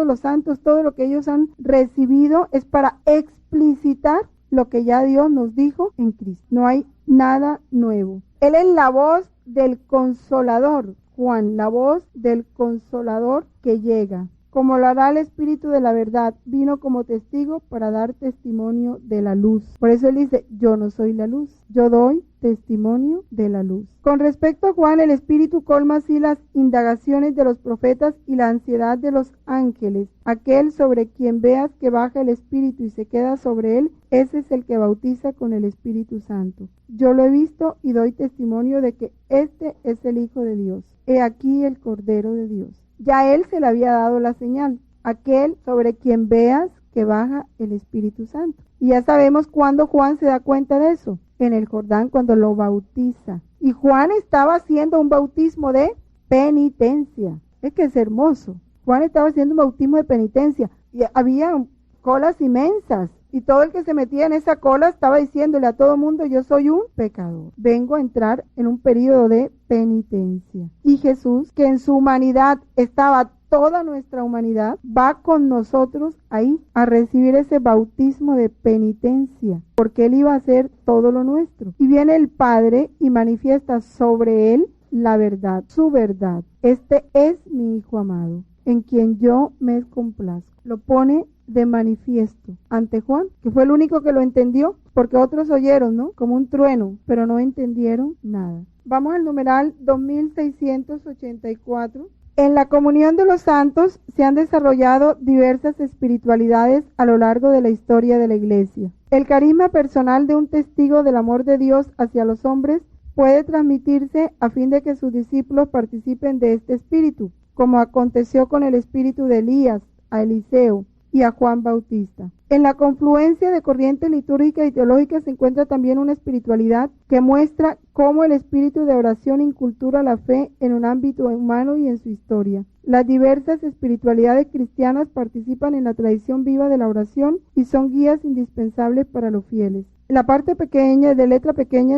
Speaker 1: los santos, todo lo que ellos han recibido es para explicitar lo que ya Dios nos dijo en Cristo. No hay nada nuevo. Él es la voz del Consolador, Juan, la voz del Consolador que llega. Como lo hará el Espíritu de la verdad, vino como testigo para dar testimonio de la luz. Por eso él dice, yo no soy la luz, yo doy testimonio de la luz. Con respecto a Juan, el Espíritu colma así las indagaciones de los profetas y la ansiedad de los ángeles. Aquel sobre quien veas que baja el Espíritu y se queda sobre él, ese es el que bautiza con el Espíritu Santo. Yo lo he visto y doy testimonio de que este es el Hijo de Dios. He aquí el Cordero de Dios. Ya él se le había dado la señal, aquel sobre quien veas que baja el Espíritu Santo. Y ya sabemos cuándo Juan se da cuenta de eso, en el Jordán cuando lo bautiza. Y Juan estaba haciendo un bautismo de penitencia. Es que es hermoso. Juan estaba haciendo un bautismo de penitencia. Y había colas inmensas Y todo el que se metía en esa cola estaba diciéndole a todo mundo, yo soy un pecador. Vengo a entrar en un periodo de penitencia. Y Jesús, que en su humanidad estaba toda nuestra humanidad, va con nosotros ahí a recibir ese bautismo de penitencia, porque Él iba a hacer todo lo nuestro. Y viene el Padre y manifiesta sobre Él la verdad, su verdad. Este es mi Hijo amado, en quien yo me complazco. Lo pone de manifiesto ante Juan, que fue el único que lo entendió, porque otros oyeron, ¿no? Como un trueno, pero no entendieron nada. Vamos al numeral 2684. En la comunión de los santos se han desarrollado diversas espiritualidades a lo largo de la historia de la Iglesia. El carisma personal de un testigo del amor de Dios hacia los hombres puede transmitirse a fin de que sus discípulos participen de este espíritu, como aconteció con el espíritu de Elías, a Eliseo y a Juan Bautista. En la confluencia de corrientes litúrgicas y teológicas se encuentra también una espiritualidad que muestra cómo el espíritu de oración incultura la fe en un ámbito humano y en su historia. Las diversas espiritualidades cristianas participan en la tradición viva de la oración y son guías indispensables para los fieles. La parte pequeña, de letra pequeña,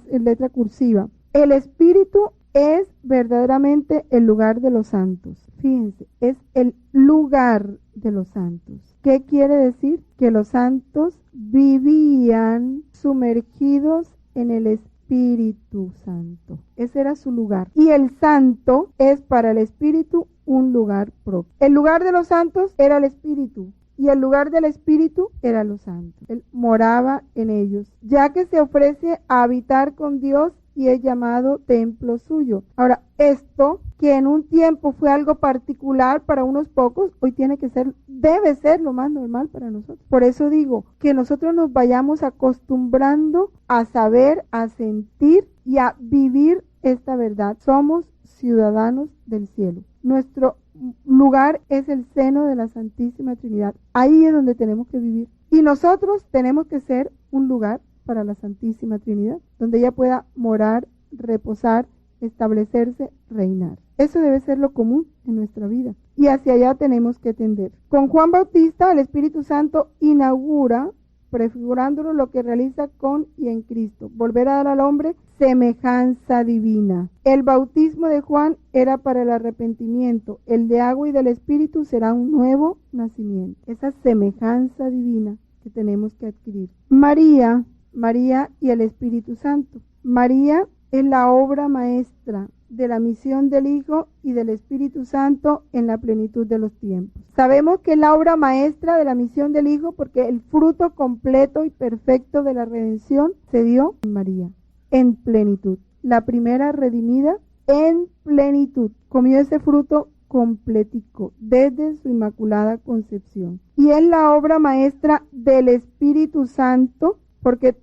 Speaker 1: es letra cursiva. El espíritu es verdaderamente el lugar de los santos. Fíjense, es el lugar de los santos. ¿Qué quiere decir? Que los santos vivían sumergidos en el Espíritu Santo. Ese era su lugar. Y el santo es para el Espíritu un lugar propio. El lugar de los santos era el Espíritu. Y el lugar del Espíritu era los santos. Él moraba en ellos, ya que se ofrece a habitar con Dios y es llamado templo suyo. Ahora, esto que en un tiempo fue algo particular para unos pocos, hoy debe ser lo más normal para nosotros. Por eso digo que nosotros nos vayamos acostumbrando a saber, a sentir y a vivir esta verdad. Somos ciudadanos del cielo. Nuestro lugar es el seno de la Santísima Trinidad. Ahí es donde tenemos que vivir. Y nosotros tenemos que ser un lugar para la Santísima Trinidad, donde ella pueda morar, reposar, establecerse, reinar. Eso debe ser lo común en nuestra vida. Y hacia allá tenemos que tender. Con Juan Bautista, el Espíritu Santo inaugura, prefigurándolo lo que realiza con y en Cristo, volver a dar al hombre semejanza divina. El bautismo de Juan era para el arrepentimiento, el de agua y del Espíritu será un nuevo nacimiento. Esa semejanza divina que tenemos que adquirir. María y el Espíritu Santo. María es la obra maestra de la misión del Hijo y del Espíritu Santo en la plenitud de los tiempos. Sabemos que es la obra maestra de la misión del Hijo porque el fruto completo y perfecto de la redención se dio en María, en plenitud. La primera redimida en plenitud comió ese fruto completico desde su inmaculada concepción. Y es la obra maestra del Espíritu Santo porque es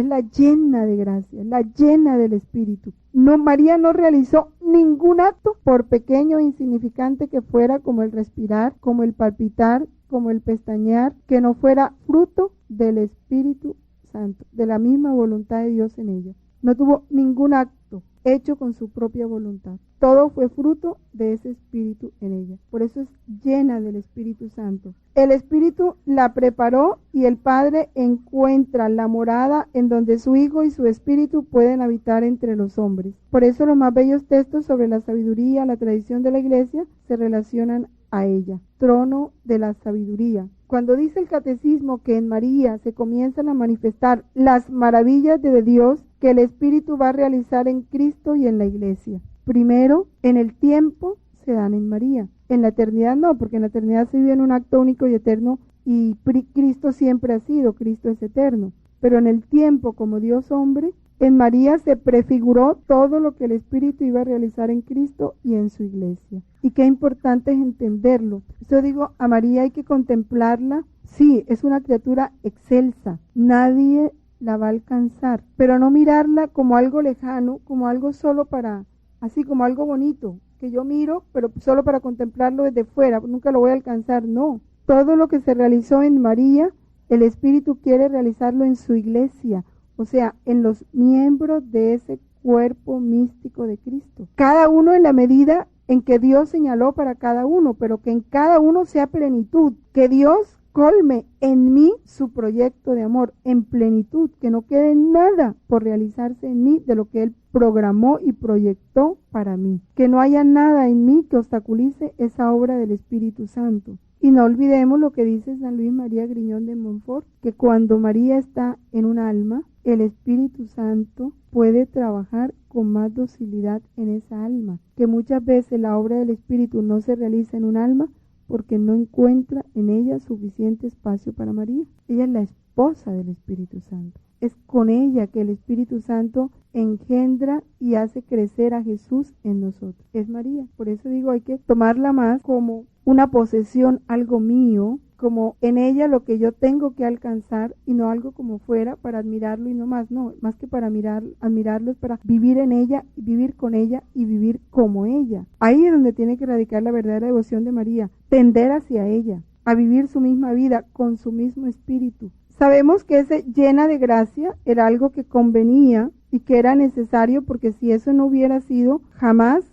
Speaker 1: la llena de gracia, la llena del Espíritu. María no realizó ningún acto, por pequeño e insignificante que fuera, como el respirar, como el palpitar, como el pestañear, que no fuera fruto del Espíritu Santo, de la misma voluntad de Dios en ella. No tuvo ningún acto hecho con su propia voluntad. Todo fue fruto de ese Espíritu en ella. Por eso es llena del Espíritu Santo. El Espíritu la preparó y el Padre encuentra la morada en donde su Hijo y su Espíritu pueden habitar entre los hombres. Por eso los más bellos textos sobre la sabiduría, la tradición de la Iglesia, se relacionan a ella. Trono de la sabiduría. Cuando dice el catecismo que en María se comienzan a manifestar las maravillas de Dios que el Espíritu va a realizar en Cristo y en la Iglesia. Primero, en el tiempo se dan en María. En la eternidad no, porque en la eternidad se vive en un acto único y eterno y Cristo siempre ha sido, Cristo es eterno. Pero en el tiempo como Dios hombre, en María se prefiguró todo lo que el Espíritu iba a realizar en Cristo y en su Iglesia. Y qué importante es entenderlo. Yo digo, a María hay que contemplarla. Sí, es una criatura excelsa. Nadie la va a alcanzar. Pero no mirarla como algo lejano, como algo solo para, así como algo bonito, que yo miro, pero solo para contemplarlo desde fuera. Nunca lo voy a alcanzar. No. Todo lo que se realizó en María, el Espíritu quiere realizarlo en su Iglesia. O sea, en los miembros de ese cuerpo místico de Cristo. Cada uno en la medida en que Dios señaló para cada uno, pero que en cada uno sea plenitud. Que Dios colme en mí su proyecto de amor en plenitud, que no quede nada por realizarse en mí de lo que Él programó y proyectó para mí, que no haya nada en mí que obstaculice esa obra del Espíritu Santo. Y no olvidemos lo que dice San Luis María Griñón de Montfort, que cuando María está en un alma, el Espíritu Santo puede trabajar con más docilidad en esa alma, que muchas veces la obra del Espíritu no se realiza en un alma porque no encuentra en ella suficiente espacio para María. Ella es la esposa del Espíritu Santo. Es con ella que el Espíritu Santo engendra y hace crecer a Jesús en nosotros. Es María. Por eso digo, hay que tomarla más como una posesión, algo mío, como en ella lo que yo tengo que alcanzar y no algo como fuera para admirarlo y no más. No, más que para admirarlo es para vivir en ella, vivir con ella y vivir como ella. Ahí es donde tiene que radicar la verdadera devoción de María, tender hacia ella, a vivir su misma vida con su mismo espíritu. Sabemos que ese llena de gracia era algo que convenía y que era necesario, porque si eso no hubiera sido, jamás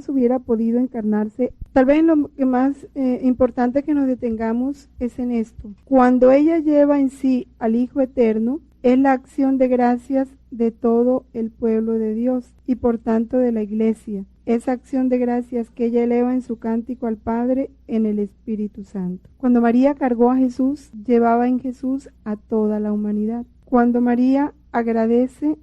Speaker 1: hubiera podido encarnarse. Tal vez lo que más importante que nos detengamos es en esto. Cuando ella lleva en sí al Hijo Eterno, es la acción de gracias de todo el pueblo de Dios y por tanto de la Iglesia. Esa acción de gracias que ella eleva en su cántico al Padre en el Espíritu Santo. Cuando María cargó a Jesús, llevaba en Jesús a toda la humanidad. Cuando María agradece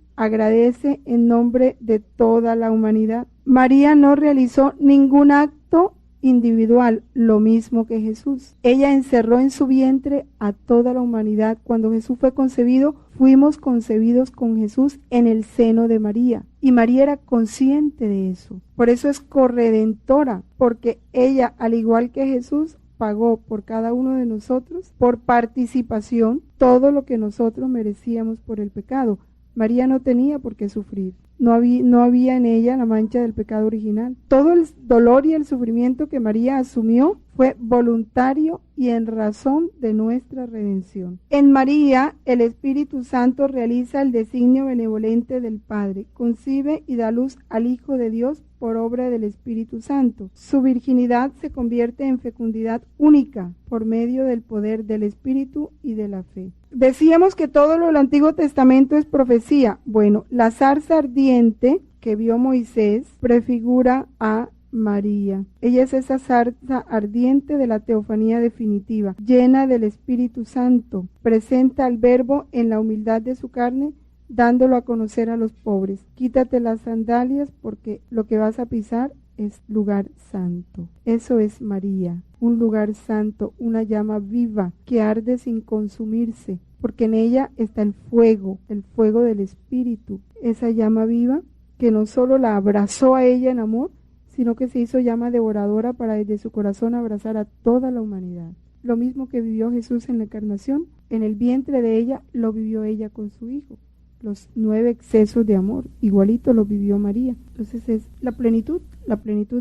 Speaker 1: en nombre de toda la humanidad. María no realizó ningún acto individual, lo mismo que Jesús. Ella encerró en su vientre a toda la humanidad. Cuando Jesús fue concebido, fuimos concebidos con Jesús en el seno de María. Y María era consciente de eso. Por eso es corredentora, porque ella, al igual que Jesús, pagó por cada uno de nosotros, por participación, todo lo que nosotros merecíamos por el pecado. María no tenía por qué sufrir. No había en ella la mancha del pecado original. Todo el dolor y el sufrimiento que María asumió fue voluntario y en razón de nuestra redención. En María, el Espíritu Santo realiza el designio benevolente del Padre, concibe y da luz al Hijo de Dios por obra del Espíritu Santo. Su virginidad se convierte en fecundidad única por medio del poder del Espíritu y de la fe. Decíamos que todo lo del Antiguo Testamento es profecía. Bueno, la zarza ardiente que vio Moisés prefigura a María. Ella es esa zarza ardiente de la teofanía definitiva, llena del Espíritu Santo. Presenta al Verbo en la humildad de su carne, dándolo a conocer a los pobres. Quítate las sandalias porque lo que vas a pisar es lugar santo. Eso es María, un lugar santo, una llama viva que arde sin consumirse, porque en ella está el fuego del Espíritu, esa llama viva que no solo la abrazó a ella en amor, sino que se hizo llama devoradora para desde su corazón abrazar a toda la humanidad. Lo mismo que vivió Jesús en la encarnación, en el vientre de ella lo vivió ella con su Hijo. Los 9 excesos de amor, igualito lo vivió María. Entonces es la plenitud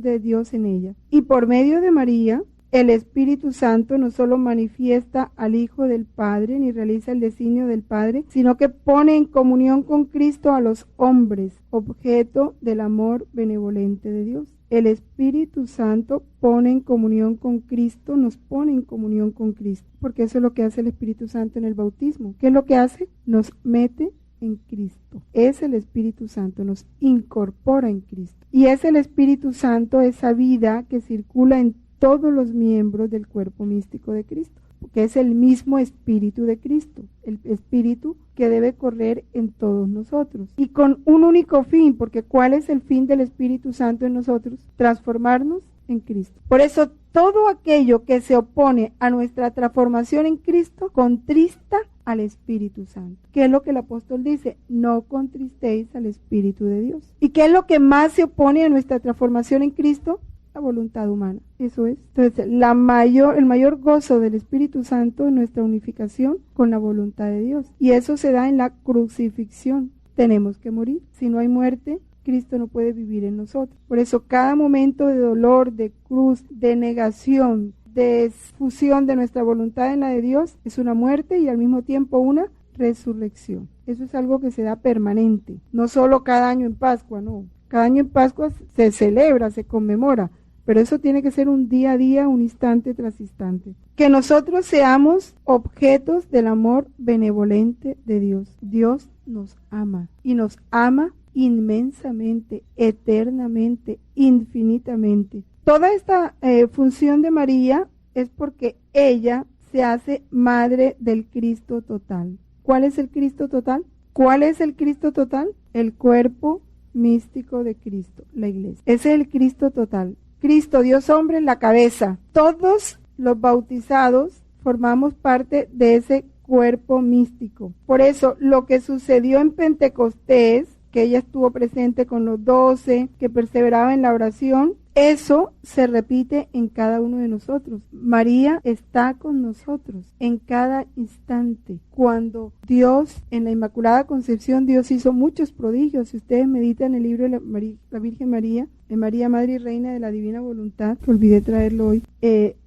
Speaker 1: de Dios en ella. Y por medio de María, el Espíritu Santo no solo manifiesta al Hijo del Padre, ni realiza el designio del Padre, sino que pone en comunión con Cristo a los hombres, objeto del amor benevolente de Dios. El Espíritu Santo pone en comunión con Cristo, nos pone en comunión con Cristo, porque eso es lo que hace el Espíritu Santo en el bautismo. ¿Qué es lo que hace? Nos mete en Cristo. Es el Espíritu Santo, nos incorpora en Cristo. Y es el Espíritu Santo esa vida que circula en todos los miembros del cuerpo místico de Cristo, porque es el mismo Espíritu de Cristo, el Espíritu que debe correr en todos nosotros. Y con un único fin, porque ¿cuál es el fin del Espíritu Santo en nosotros? Transformarnos en Cristo. Por eso todo aquello que se opone a nuestra transformación en Cristo contrista al Espíritu Santo. ¿Qué es lo que el apóstol dice? No contristéis al Espíritu de Dios. ¿Y qué es lo que más se opone a nuestra transformación en Cristo? La voluntad humana. Eso es. Entonces, el mayor gozo del Espíritu Santo es nuestra unificación con la voluntad de Dios. Y eso se da en la crucifixión. Tenemos que morir. Si no hay muerte, Cristo no puede vivir en nosotros. Por eso, cada momento de dolor, de cruz, de negación, de fusión de nuestra voluntad en la de Dios, es una muerte y al mismo tiempo una resurrección. Eso es algo que se da permanente. No solo cada año en Pascua, no. Cada año en Pascua se celebra, se conmemora, pero eso tiene que ser un día a día, un instante tras instante. Que nosotros seamos objetos del amor benevolente de Dios. Dios nos ama y nos ama inmensamente, eternamente, infinitamente. Toda esta función de María es porque ella se hace madre del Cristo total. ¿Cuál es el Cristo total? ¿Cuál es el Cristo total? El cuerpo místico de Cristo, la iglesia. Ese es el Cristo total. Cristo, Dios hombre, en la cabeza. Todos los bautizados formamos parte de ese cuerpo místico. Por eso, lo que sucedió en Pentecostés, que ella estuvo presente con los 12, que perseveraba en la oración, eso se repite en cada uno de nosotros. María está con nosotros en cada instante. Cuando Dios, en la Inmaculada Concepción, Dios hizo muchos prodigios. Si ustedes meditan el libro de la Virgen María, de María, Madre y Reina de la Divina Voluntad, que olvidé traerlo hoy,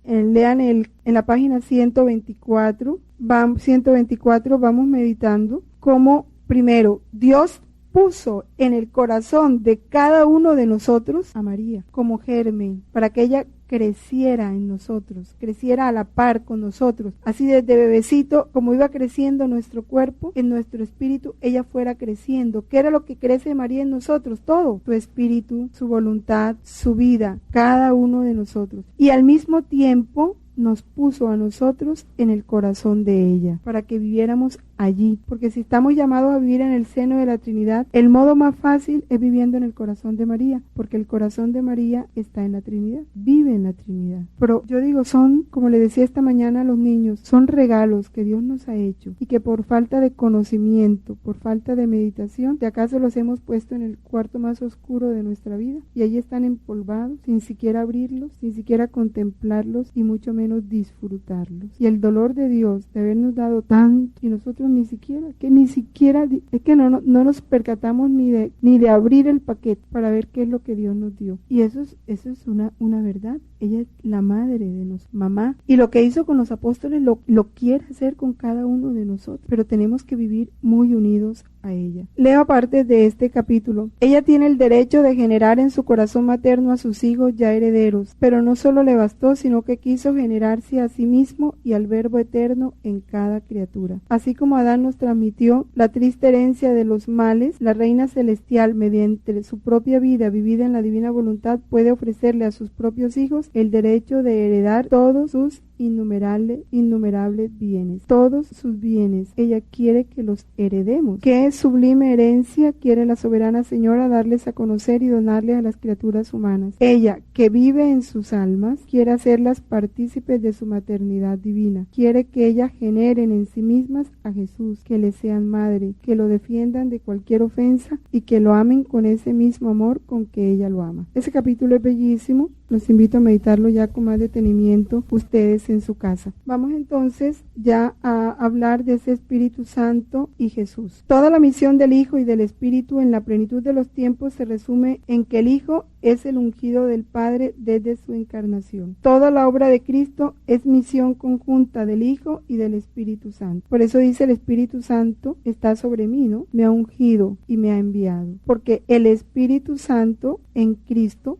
Speaker 1: lean en la página 124, vamos meditando cómo primero Dios puso en el corazón de cada uno de nosotros a María como germen, para que ella creciera en nosotros, creciera a la par con nosotros. Así desde bebecito, como iba creciendo nuestro cuerpo, en nuestro espíritu, ella fuera creciendo. ¿Qué era lo que crece María en nosotros? Todo, su espíritu, su voluntad, su vida, cada uno de nosotros. Y al mismo tiempo nos puso a nosotros en el corazón de ella, para que viviéramos allí, porque si estamos llamados a vivir en el seno de la Trinidad, el modo más fácil es viviendo en el corazón de María, porque el corazón de María está en la Trinidad, vive en la Trinidad. Pero yo digo, son, como le decía esta mañana a los niños, son regalos que Dios nos ha hecho, y que por falta de conocimiento, por falta de meditación, de acaso los hemos puesto en el cuarto más oscuro de nuestra vida, y allí están empolvados, sin siquiera abrirlos, sin siquiera contemplarlos, y mucho menos disfrutarlos. Y el dolor de Dios de habernos dado tanto, y nosotros ni siquiera, es que no nos percatamos ni de abrir el paquete para ver qué es lo que Dios nos dio. Y eso es una verdad. Ella es la madre de nosotros, mamá, y lo que hizo con los apóstoles lo quiere hacer con cada uno de nosotros, pero tenemos que vivir muy unidos a ella. Leo aparte de este capítulo. Ella tiene el derecho de generar en su corazón materno a sus hijos ya herederos, pero no solo le bastó, sino que quiso generarse a sí mismo y al Verbo eterno en cada criatura. Así como Adán nos transmitió la triste herencia de los males, la Reina Celestial, mediante su propia vida vivida en la divina voluntad, puede ofrecerle a sus propios hijos el derecho de heredar todos sus innumerables bienes, todos sus bienes. Ella quiere que los heredemos. Qué sublime herencia quiere la soberana Señora darles a conocer y donarles a las criaturas humanas. Ella, que vive en sus almas, quiere hacerlas partícipes de su maternidad divina. Quiere que ellas generen en sí mismas a Jesús, que le sean madre, que lo defiendan de cualquier ofensa y que lo amen con ese mismo amor con que ella lo ama. Ese capítulo es bellísimo. Los invito a meditarlo ya con más detenimiento ustedes en su casa. Vamos entonces ya a hablar de ese Espíritu Santo y Jesús. Toda la misión del Hijo y del Espíritu en la plenitud de los tiempos se resume en que el Hijo es el ungido del Padre desde su encarnación. Toda la obra de Cristo es misión conjunta del Hijo y del Espíritu Santo. Por eso dice el Espíritu Santo está sobre mí, ¿no? Me ha ungido y me ha enviado. Porque el Espíritu Santo en Cristo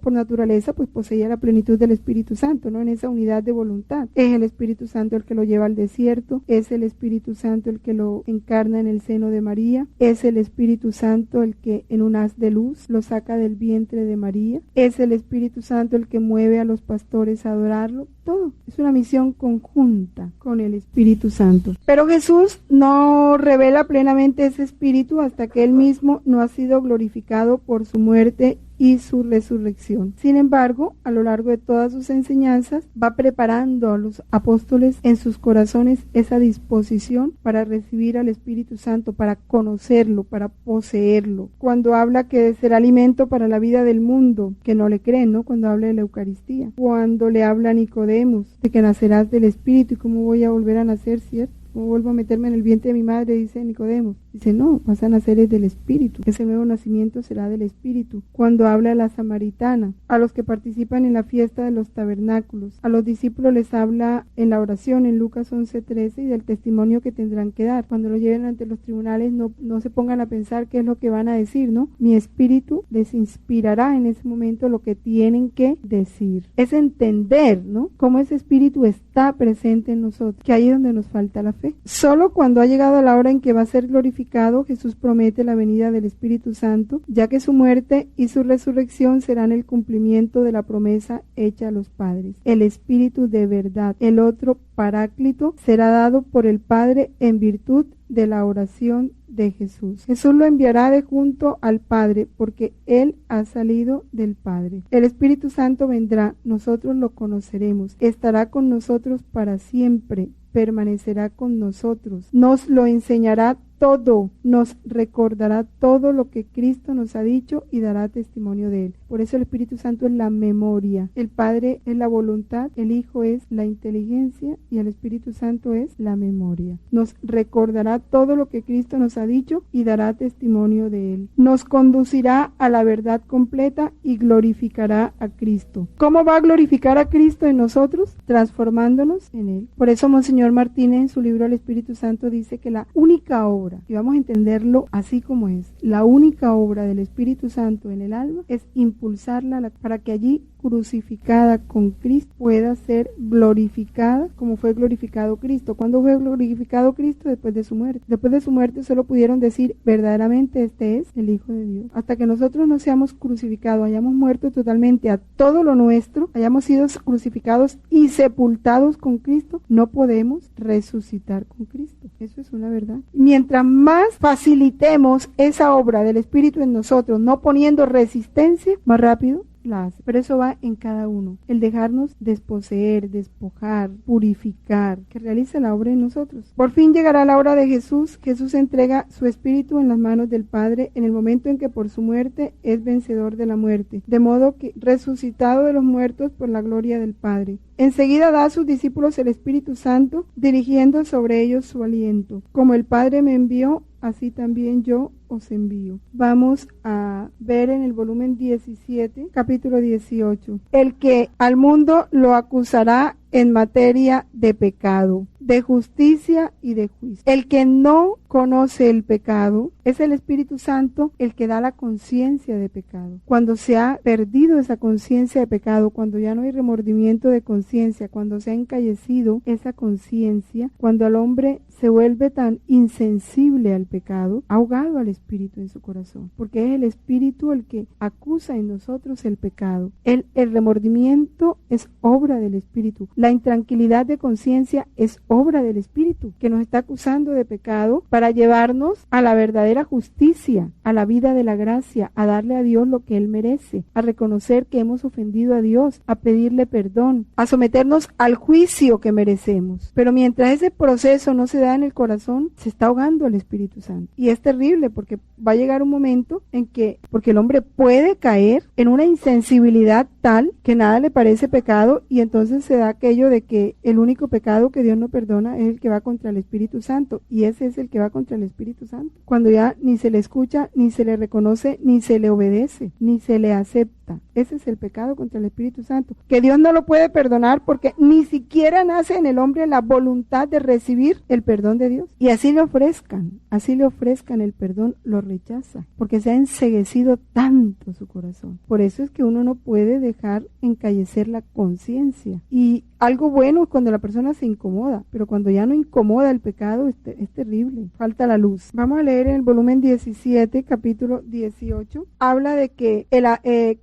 Speaker 1: por naturaleza pues poseía la plenitud del Espíritu Santo, ¿no? En esa unidad de voluntad. Es el Espíritu Santo el que lo lleva al desierto, es el Espíritu Santo el que lo encarna en el seno de María, es el Espíritu Santo el que en un haz de luz lo saca del vientre de María, es el Espíritu Santo el que mueve a los pastores a adorarlo. Todo es una misión conjunta con el Espíritu Santo. Pero Jesús no revela plenamente ese Espíritu hasta que Él mismo no ha sido glorificado por su muerte y su resurrección. Sin embargo, a lo largo de todas sus enseñanzas, va preparando a los apóstoles en sus corazones esa disposición para recibir al Espíritu Santo, para conocerlo, para poseerlo. Cuando habla que será alimento para la vida del mundo, que no le creen, ¿no? Cuando habla de la Eucaristía. Cuando le habla a Nicodemos, de que nacerás del Espíritu, y cómo voy a volver a nacer, ¿cierto? ¿Cómo vuelvo a meterme en el vientre de mi madre? Dice Nicodemos. Dice, no, vas a nacer es del Espíritu. Ese nuevo nacimiento será del Espíritu. Cuando habla a la samaritana, a los que participan en la fiesta de los tabernáculos, a los discípulos les habla en la oración en Lucas 11:13 y del testimonio que tendrán que dar. Cuando lo lleven ante los tribunales, no se pongan a pensar qué es lo que van a decir, ¿no? Mi Espíritu les inspirará en ese momento lo que tienen que decir. Es entender, ¿no? Cómo ese Espíritu está presente en nosotros, que ahí es donde nos falta la fe. Solo cuando ha llegado la hora en que va a ser glorificado, Jesús promete la venida del Espíritu Santo, ya que su muerte y su resurrección serán el cumplimiento de la promesa hecha a los padres. El Espíritu de verdad, el otro Paráclito, será dado por el Padre en virtud de la oración de Jesús. Jesús lo enviará de junto al Padre, porque Él ha salido del Padre. El Espíritu Santo vendrá, nosotros lo conoceremos, estará con nosotros para siempre, permanecerá con nosotros, nos lo enseñará todo, nos recordará todo lo que Cristo nos ha dicho y dará testimonio de Él. Por eso el Espíritu Santo es la memoria, el Padre es la voluntad, el Hijo es la inteligencia y el Espíritu Santo es la memoria. Nos recordará todo lo que Cristo nos ha dicho y dará testimonio de Él. Nos conducirá a la verdad completa y glorificará a Cristo. ¿Cómo va a glorificar a Cristo en nosotros? Transformándonos en Él. Por eso Monseñor Martínez en su libro El Espíritu Santo dice que la única obra, y vamos a entenderlo así como es, la única obra del Espíritu Santo en el alma es impulsarla para que allí, crucificada con Cristo, pueda ser glorificada como fue glorificado Cristo. ¿Cuándo fue glorificado Cristo? Después de su muerte. Después de su muerte solo pudieron decir verdaderamente este es el Hijo de Dios. Hasta que nosotros no seamos crucificados, hayamos muerto totalmente a todo lo nuestro, hayamos sido crucificados y sepultados con Cristo, no podemos resucitar con Cristo. Eso es una verdad. Mientras más facilitemos esa obra del Espíritu en nosotros, no poniendo resistencia, más rápido la hace. Pero eso va en cada uno. El dejarnos desposeer, despojar, purificar, que realice la obra en nosotros. Por fin llegará la hora de Jesús. Jesús entrega su espíritu en las manos del Padre en el momento en que por su muerte es vencedor de la muerte. De modo que resucitado de los muertos por la gloria del Padre. Enseguida da a sus discípulos el Espíritu Santo, dirigiendo sobre ellos su aliento. Como el Padre me envió, así también yo os envío. Vamos a ver en el volumen 17, capítulo 18. El que al mundo lo acusará en materia de pecado, de justicia y de juicio. El que no conoce el pecado es el Espíritu Santo el que da la conciencia de pecado. Cuando se ha perdido esa conciencia de pecado, cuando ya no hay remordimiento de conciencia, cuando se ha encallecido esa conciencia, cuando el hombre se vuelve tan insensible al pecado, ha ahogado al Espíritu en su corazón, porque es el Espíritu el que acusa en nosotros el pecado. El remordimiento es obra del Espíritu. La intranquilidad de conciencia es obra del Espíritu, que nos está acusando de pecado para llevarnos a la verdadera justicia, a la vida de la gracia, a darle a Dios lo que Él merece, a reconocer que hemos ofendido a Dios, a pedirle perdón, a someternos al juicio que merecemos. Pero mientras ese proceso no se da en el corazón, se está ahogando el Espíritu Santo. Y es terrible porque va a llegar un momento en que, porque el hombre puede caer en una insensibilidad tal que nada le parece pecado, y entonces se da aquello de que el único pecado que Dios no perdona es el que va contra el Espíritu Santo, y ese es el que va contra el Espíritu Santo, cuando ya ni se le escucha, ni se le reconoce, ni se le obedece, ni se le acepta. Ese es el pecado contra el Espíritu Santo, que Dios no lo puede perdonar porque ni siquiera nace en el hombre la voluntad de recibir el perdón de Dios. Y así le ofrezcan el perdón, lo rechaza, porque se ha enceguecido tanto su corazón. Por eso es que uno no puede dejar encallecer la conciencia. Y algo bueno es cuando la persona se incomoda, pero cuando ya no incomoda el pecado es terrible, falta la luz. Vamos a leer en el volumen 17, capítulo 18, habla de que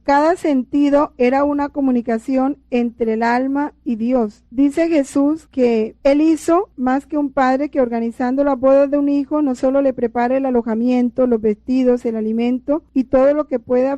Speaker 1: cada sentido era una comunicación entre el alma y Dios. Dice Jesús que Él hizo más que un padre que organizando las bodas de un hijo no solo le prepara el alojamiento, los vestidos, el alimento y todo lo que pueda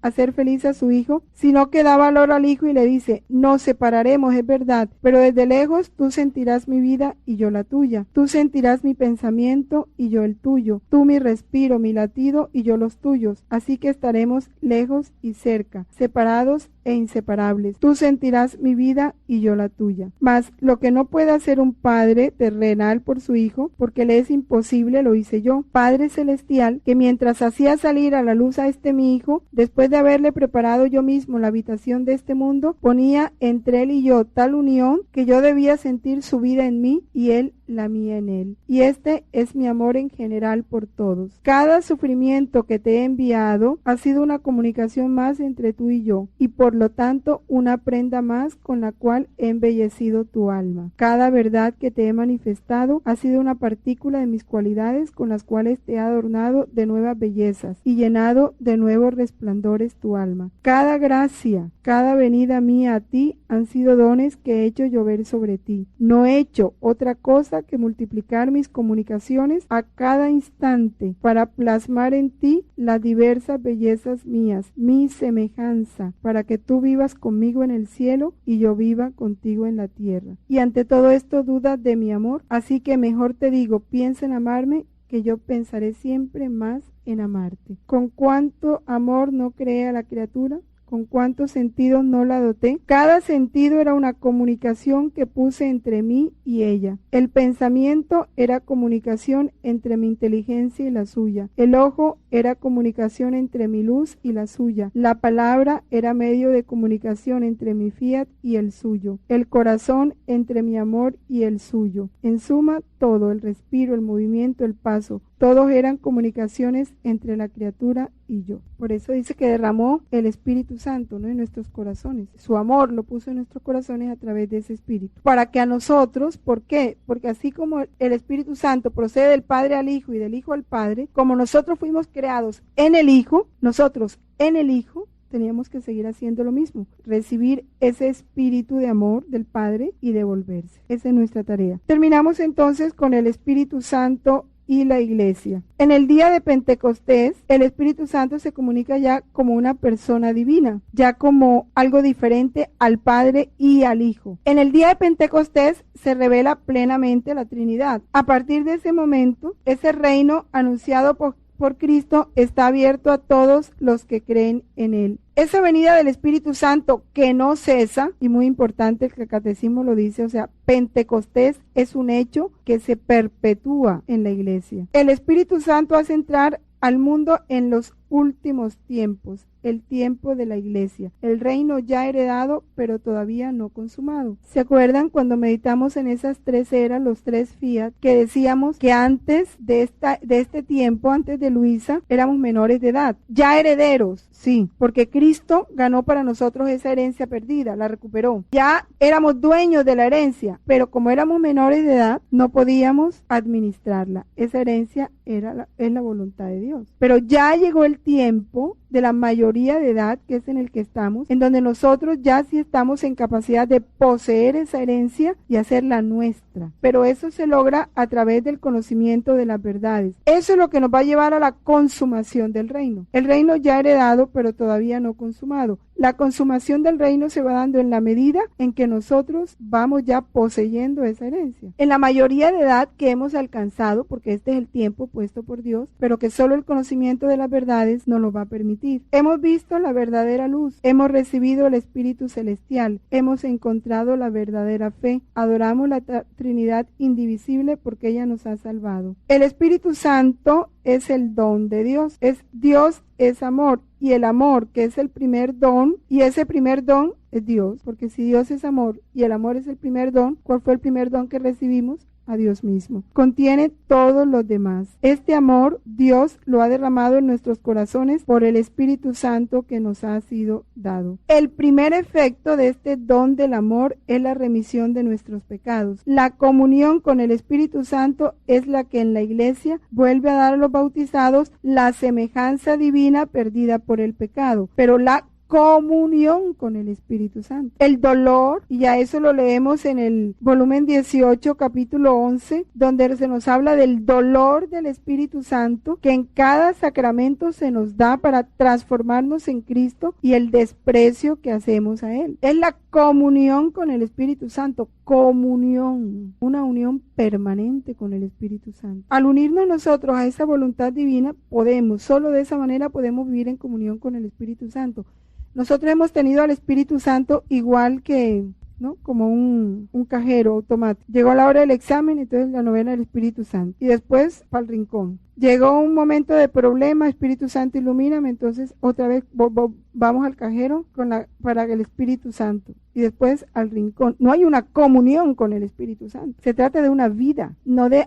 Speaker 1: hacer feliz a su hijo, sino que da valor al hijo y le dice: nos separaremos, es verdad, pero desde lejos tú sentirás mi vida y yo la tuya, tú sentirás mi pensamiento y yo el tuyo, tú mi respiro, mi latido y yo los tuyos, así que estaremos lejos y cerca, separados e inseparables. Tú sentirás mi vida y yo la tuya. Mas lo que no puede hacer un padre terrenal por su hijo, porque le es imposible, lo hice yo. Padre celestial, que mientras hacía salir a la luz a este mi hijo, después de haberle preparado yo mismo la habitación de este mundo, ponía entre él y yo tal unión que yo debía sentir su vida en mí y él la mía en él. Y este es mi amor en general por todos. Cada sufrimiento que te he enviado ha sido una comunicación más entre tú y yo, y por lo tanto una prenda más con la cual he embellecido tu alma. Cada verdad que te he manifestado ha sido una partícula de mis cualidades con las cuales te he adornado de nuevas bellezas y llenado de nuevos resplandores tu alma. Cada gracia, cada venida mía a ti han sido dones que he hecho llover sobre ti. No he hecho otra cosa que multiplicar mis comunicaciones a cada instante para plasmar en ti las diversas bellezas mías, mi semejanza, para que tú vivas conmigo en el cielo y yo viva contigo en la tierra. Y ante todo esto dudas de mi amor, así que mejor te digo, piensa en amarme, que yo pensaré siempre más en amarte. ¿Con cuánto amor no creé a la criatura? ¿Con cuántos sentidos no la doté? Cada sentido era una comunicación que puse entre mí y ella. El pensamiento era comunicación entre mi inteligencia y la suya. El ojo era comunicación entre mi luz y la suya. La palabra era medio de comunicación entre mi fiat y el suyo. El corazón entre mi amor y el suyo. En suma, todo, el respiro, el movimiento, el paso, todos eran comunicaciones entre la criatura y yo. Por eso dice que derramó el Espíritu Santo, ¿no?, en nuestros corazones. Su amor lo puso en nuestros corazones a través de ese Espíritu. Para que a nosotros, ¿por qué? Porque así como el Espíritu Santo procede del Padre al Hijo y del Hijo al Padre, como nosotros fuimos creados en el Hijo, nosotros en el Hijo, teníamos que seguir haciendo lo mismo, recibir ese espíritu de amor del Padre y devolverse. Esa es nuestra tarea. Terminamos entonces con el Espíritu Santo y la iglesia. En el día de Pentecostés, el Espíritu Santo se comunica ya como una persona divina, ya como algo diferente al Padre y al Hijo. En el día de Pentecostés se revela plenamente la Trinidad. A partir de ese momento, ese reino anunciado por Cristo está abierto a todos los que creen en Él. Esa venida del Espíritu Santo que no cesa, y muy importante que el Catecismo lo dice, o sea, Pentecostés es un hecho que se perpetúa en la iglesia. El Espíritu Santo hace entrar al mundo en los últimos tiempos, el tiempo de la iglesia, el reino ya heredado pero todavía no consumado. ¿Se acuerdan cuando meditamos en esas tres eras, los tres fiat, que decíamos que antes de este tiempo, antes de Luisa, éramos menores de edad, ya herederos? Sí, porque Cristo ganó para nosotros esa herencia perdida, la recuperó. Ya éramos dueños de la herencia, pero como éramos menores de edad, no podíamos administrarla. Esa herencia es la voluntad de Dios. Pero ya llegó el tiempo de la mayoría de edad, que es en el que estamos, en donde nosotros ya sí estamos en capacidad de poseer esa herencia y hacerla nuestra. Pero eso se logra a través del conocimiento de las verdades. Eso es lo que nos va a llevar a la consumación del reino. El reino ya heredado, pero todavía no consumado. La consumación del reino se va dando en la medida en que nosotros vamos ya poseyendo esa herencia. En la mayoría de edad que hemos alcanzado, porque este es el tiempo puesto por Dios, pero que solo el conocimiento de las verdades nos lo va a permitir. Hemos visto la verdadera luz, hemos recibido el Espíritu Celestial, hemos encontrado la verdadera fe, adoramos la Trinidad indivisible porque ella nos ha salvado. El Espíritu Santo es el don de Dios, Dios es amor, y el amor, que es el primer don, y ese primer don es Dios, porque si Dios es amor y el amor es el primer don, ¿cuál fue el primer don que recibimos? A Dios mismo. Contiene todos los demás. Este amor Dios lo ha derramado en nuestros corazones por el Espíritu Santo que nos ha sido dado. El primer efecto de este don del amor es la remisión de nuestros pecados. La comunión con el Espíritu Santo es la que en la iglesia vuelve a dar a los bautizados la semejanza divina perdida por el pecado, pero la comunión con el Espíritu Santo. El dolor, y a eso lo leemos en el volumen 18, capítulo 11, donde se nos habla del dolor del Espíritu Santo que en cada sacramento se nos da para transformarnos en Cristo, y el desprecio que hacemos a Él. Es la comunión con el Espíritu Santo, comunión, una unión permanente con el Espíritu Santo. Al unirnos nosotros a esa voluntad divina, solo de esa manera podemos vivir en comunión con el Espíritu Santo. Nosotros hemos tenido al Espíritu Santo igual que, ¿no? Como un cajero automático. Llegó la hora del examen, entonces la novena del Espíritu Santo. Y después para el rincón. Llegó un momento de problema, Espíritu Santo ilumíname, entonces otra vez vamos al cajero para el Espíritu Santo y después al rincón. No hay una comunión con el Espíritu Santo. Se trata de una vida, no de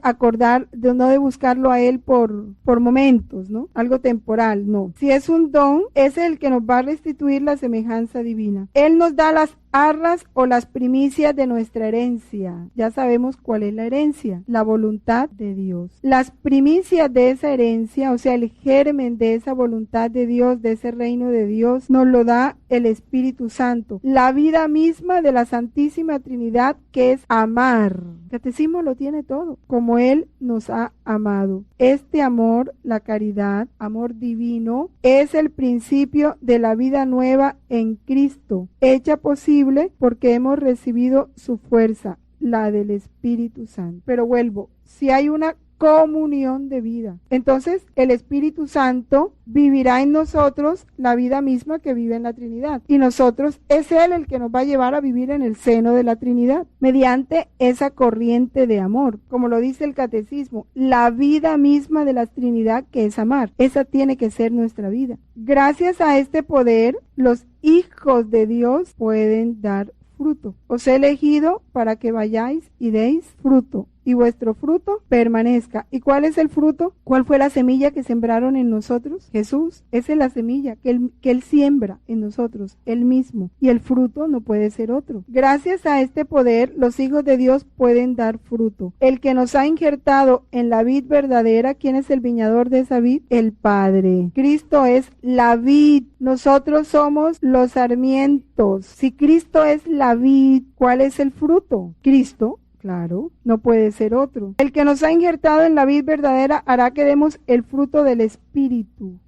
Speaker 1: no de buscarlo a Él por momentos, ¿no? Algo temporal, no. Si es un don, es el que nos va a restituir la semejanza divina. Él nos da las arras o las primicias de nuestra herencia. Ya sabemos cuál es la herencia, la voluntad de Dios. Las primicias de esa herencia, o sea, el germen de esa voluntad de Dios, de ese reino de Dios, nos lo da el Espíritu Santo. La vida misma de la Santísima Trinidad, que es amar. El catecismo lo tiene todo, como Él nos ha amado. Este amor, la caridad, amor divino, es el principio de la vida nueva en Cristo, hecha posible porque hemos recibido su fuerza, la del Espíritu Santo. Pero vuelvo, si hay una comunión de vida, entonces el Espíritu Santo vivirá en nosotros la vida misma que vive en la Trinidad, y nosotros es Él el que nos va a llevar a vivir en el seno de la Trinidad, mediante esa corriente de amor, como lo dice el catecismo, la vida misma de la Trinidad, que es amar. Esa tiene que ser nuestra vida. Gracias a este poder, los hijos de Dios pueden dar fruto. Os he elegido para que vayáis y deis fruto, y vuestro fruto permanezca. ¿Y cuál es el fruto? ¿Cuál fue la semilla que sembraron en nosotros? Jesús. Esa es la semilla que Él siembra en nosotros, Él mismo. Y el fruto no puede ser otro. Gracias a este poder, los hijos de Dios pueden dar fruto. El que nos ha injertado en la vid verdadera, ¿quién es el viñador de esa vid? El Padre. Cristo es la vid. Nosotros somos los sarmientos. Si Cristo es la vid, ¿cuál es el fruto? Cristo. Claro, no puede ser otro. El que nos ha injertado en la vid verdadera hará que demos el fruto del Espíritu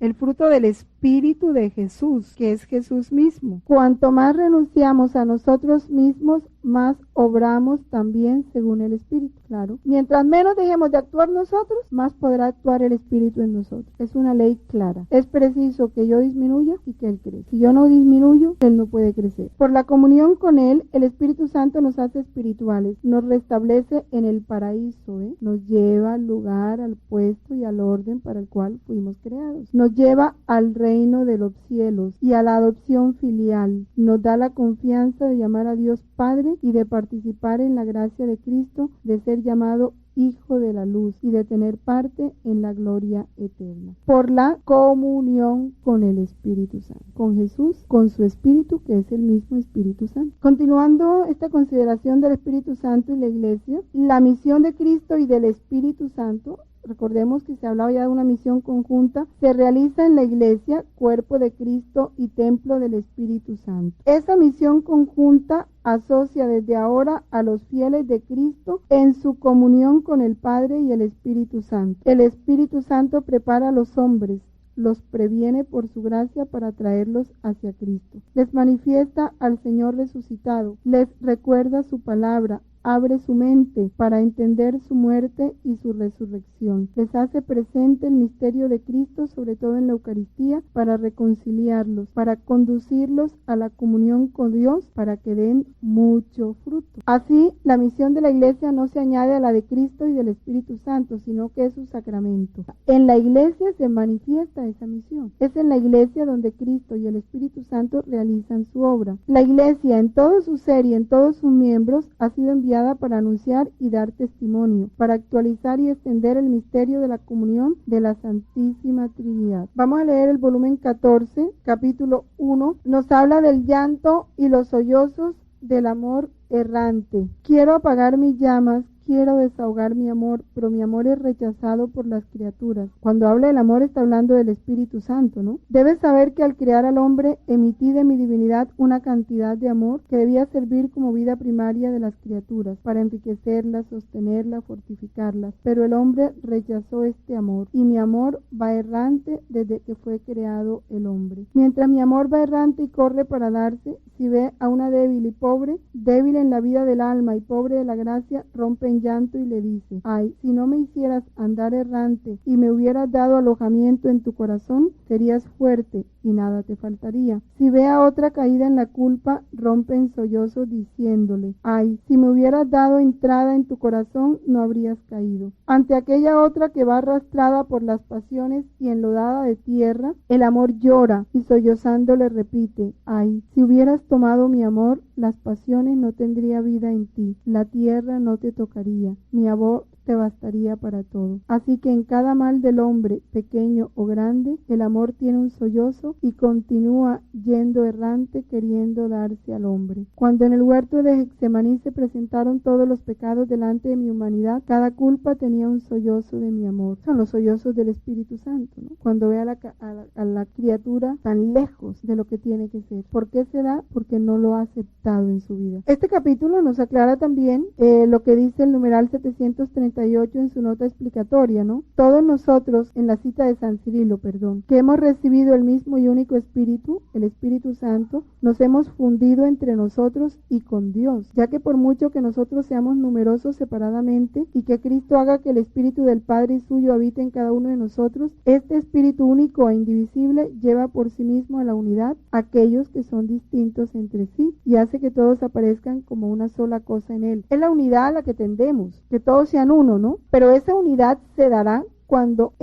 Speaker 1: de Jesús, que es Jesús mismo. Cuanto más renunciamos a nosotros mismos, más obramos también según el Espíritu. Claro, mientras menos dejemos de actuar nosotros, más podrá actuar el Espíritu en nosotros. Es una ley clara. Es preciso que yo disminuya y que Él crezca. Si yo no disminuyo, Él no puede crecer. Por la comunión con Él, el Espíritu Santo nos hace espirituales, nos restablece en el paraíso, nos lleva al lugar, al puesto y al orden para el cual fuimos creados. Nos lleva al reino de los cielos y a la adopción filial. Nos da la confianza de llamar a Dios Padre y de participar en la gracia de Cristo, de ser llamado Hijo de la Luz y de tener parte en la gloria eterna. Por la comunión con el Espíritu Santo, con Jesús, con su Espíritu, que es el mismo Espíritu Santo. Continuando esta consideración del Espíritu Santo y la Iglesia, la misión de Cristo y del Espíritu Santo, recordemos que se hablaba ya de una misión conjunta, se realiza en la Iglesia, cuerpo de Cristo y templo del Espíritu Santo. Esa misión conjunta asocia desde ahora a los fieles de Cristo en su comunión con el Padre y el Espíritu Santo. El Espíritu Santo prepara a los hombres, los previene por su gracia para traerlos hacia Cristo. Les manifiesta al Señor resucitado, les recuerda su palabra, abre su mente para entender su muerte y su resurrección. Les hace presente el misterio de Cristo, sobre todo en la Eucaristía, para reconciliarlos, para conducirlos a la comunión con Dios, para que den mucho fruto. Así, la misión de la Iglesia no se añade a la de Cristo y del Espíritu Santo, sino que es su sacramento. En la Iglesia se manifiesta esa misión. Es en la Iglesia donde Cristo y el Espíritu Santo realizan su obra. La Iglesia, en todo su ser y en todos sus miembros, ha sido enviada para anunciar y dar testimonio, para actualizar y extender el misterio de la comunión de la Santísima Trinidad. Vamos a leer el volumen 14, capítulo 1. Nos habla del llanto y los sollozos del amor errante. Quiero apagar mis llamas, quiero desahogar mi amor, pero mi amor es rechazado por las criaturas. Cuando habla del amor está hablando del Espíritu Santo, ¿no? Debes saber que al crear al hombre emití de mi divinidad una cantidad de amor que debía servir como vida primaria de las criaturas, para enriquecerlas, sostenerlas, fortificarlas. Pero el hombre rechazó este amor, y mi amor va errante desde que fue creado el hombre. Mientras mi amor va errante y corre para darse, si ve a una débil y pobre, débil en la vida del alma y pobre de la gracia, rompe en llanto y le dice: ay, si no me hicieras andar errante y me hubieras dado alojamiento en tu corazón, serías fuerte y nada te faltaría. Si ve a otra caída en la culpa, rompe en sollozos diciéndole: ay, si me hubieras dado entrada en tu corazón, no habrías caído. Ante aquella otra que va arrastrada por las pasiones y enlodada de tierra, el amor llora y sollozando le repite: ay, si hubieras tomado mi amor, las pasiones no tendría vida en ti, la tierra no te tocaría, mi amor te bastaría para todo. Así que en cada mal del hombre, pequeño o grande, el amor tiene un sollozo y continúa yendo errante queriendo darse al hombre. Cuando en el huerto de Getsemaní se presentaron todos los pecados delante de mi humanidad, cada culpa tenía un sollozo de mi amor. Son los sollozos del Espíritu Santo, ¿no? Cuando ve a la criatura tan lejos de lo que tiene que ser. ¿Por qué se da? Porque no lo ha aceptado en su vida. Este capítulo nos aclara también lo que dice el numeral 738 en su nota explicatoria, ¿no? Todos nosotros, en la cita de San Cirilo, que hemos recibido el mismo y único Espíritu, el Espíritu Santo, nos hemos fundido entre nosotros y con Dios, ya que por mucho que nosotros seamos numerosos separadamente y que Cristo haga que el Espíritu del Padre y suyo habite en cada uno de nosotros, este Espíritu único e indivisible lleva por sí mismo a la unidad aquellos que son distintos entre sí y hace que todos aparezcan como una sola cosa en Él. Es la unidad a la que tendemos, que todos sean uno, ¿no? Pero esa unidad se dará cuando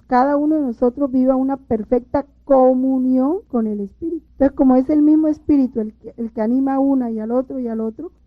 Speaker 1: cada uno de nosotros viva una perfecta comunión con el Espíritu. Entonces, como es el mismo Espíritu el que anima a una y al otro,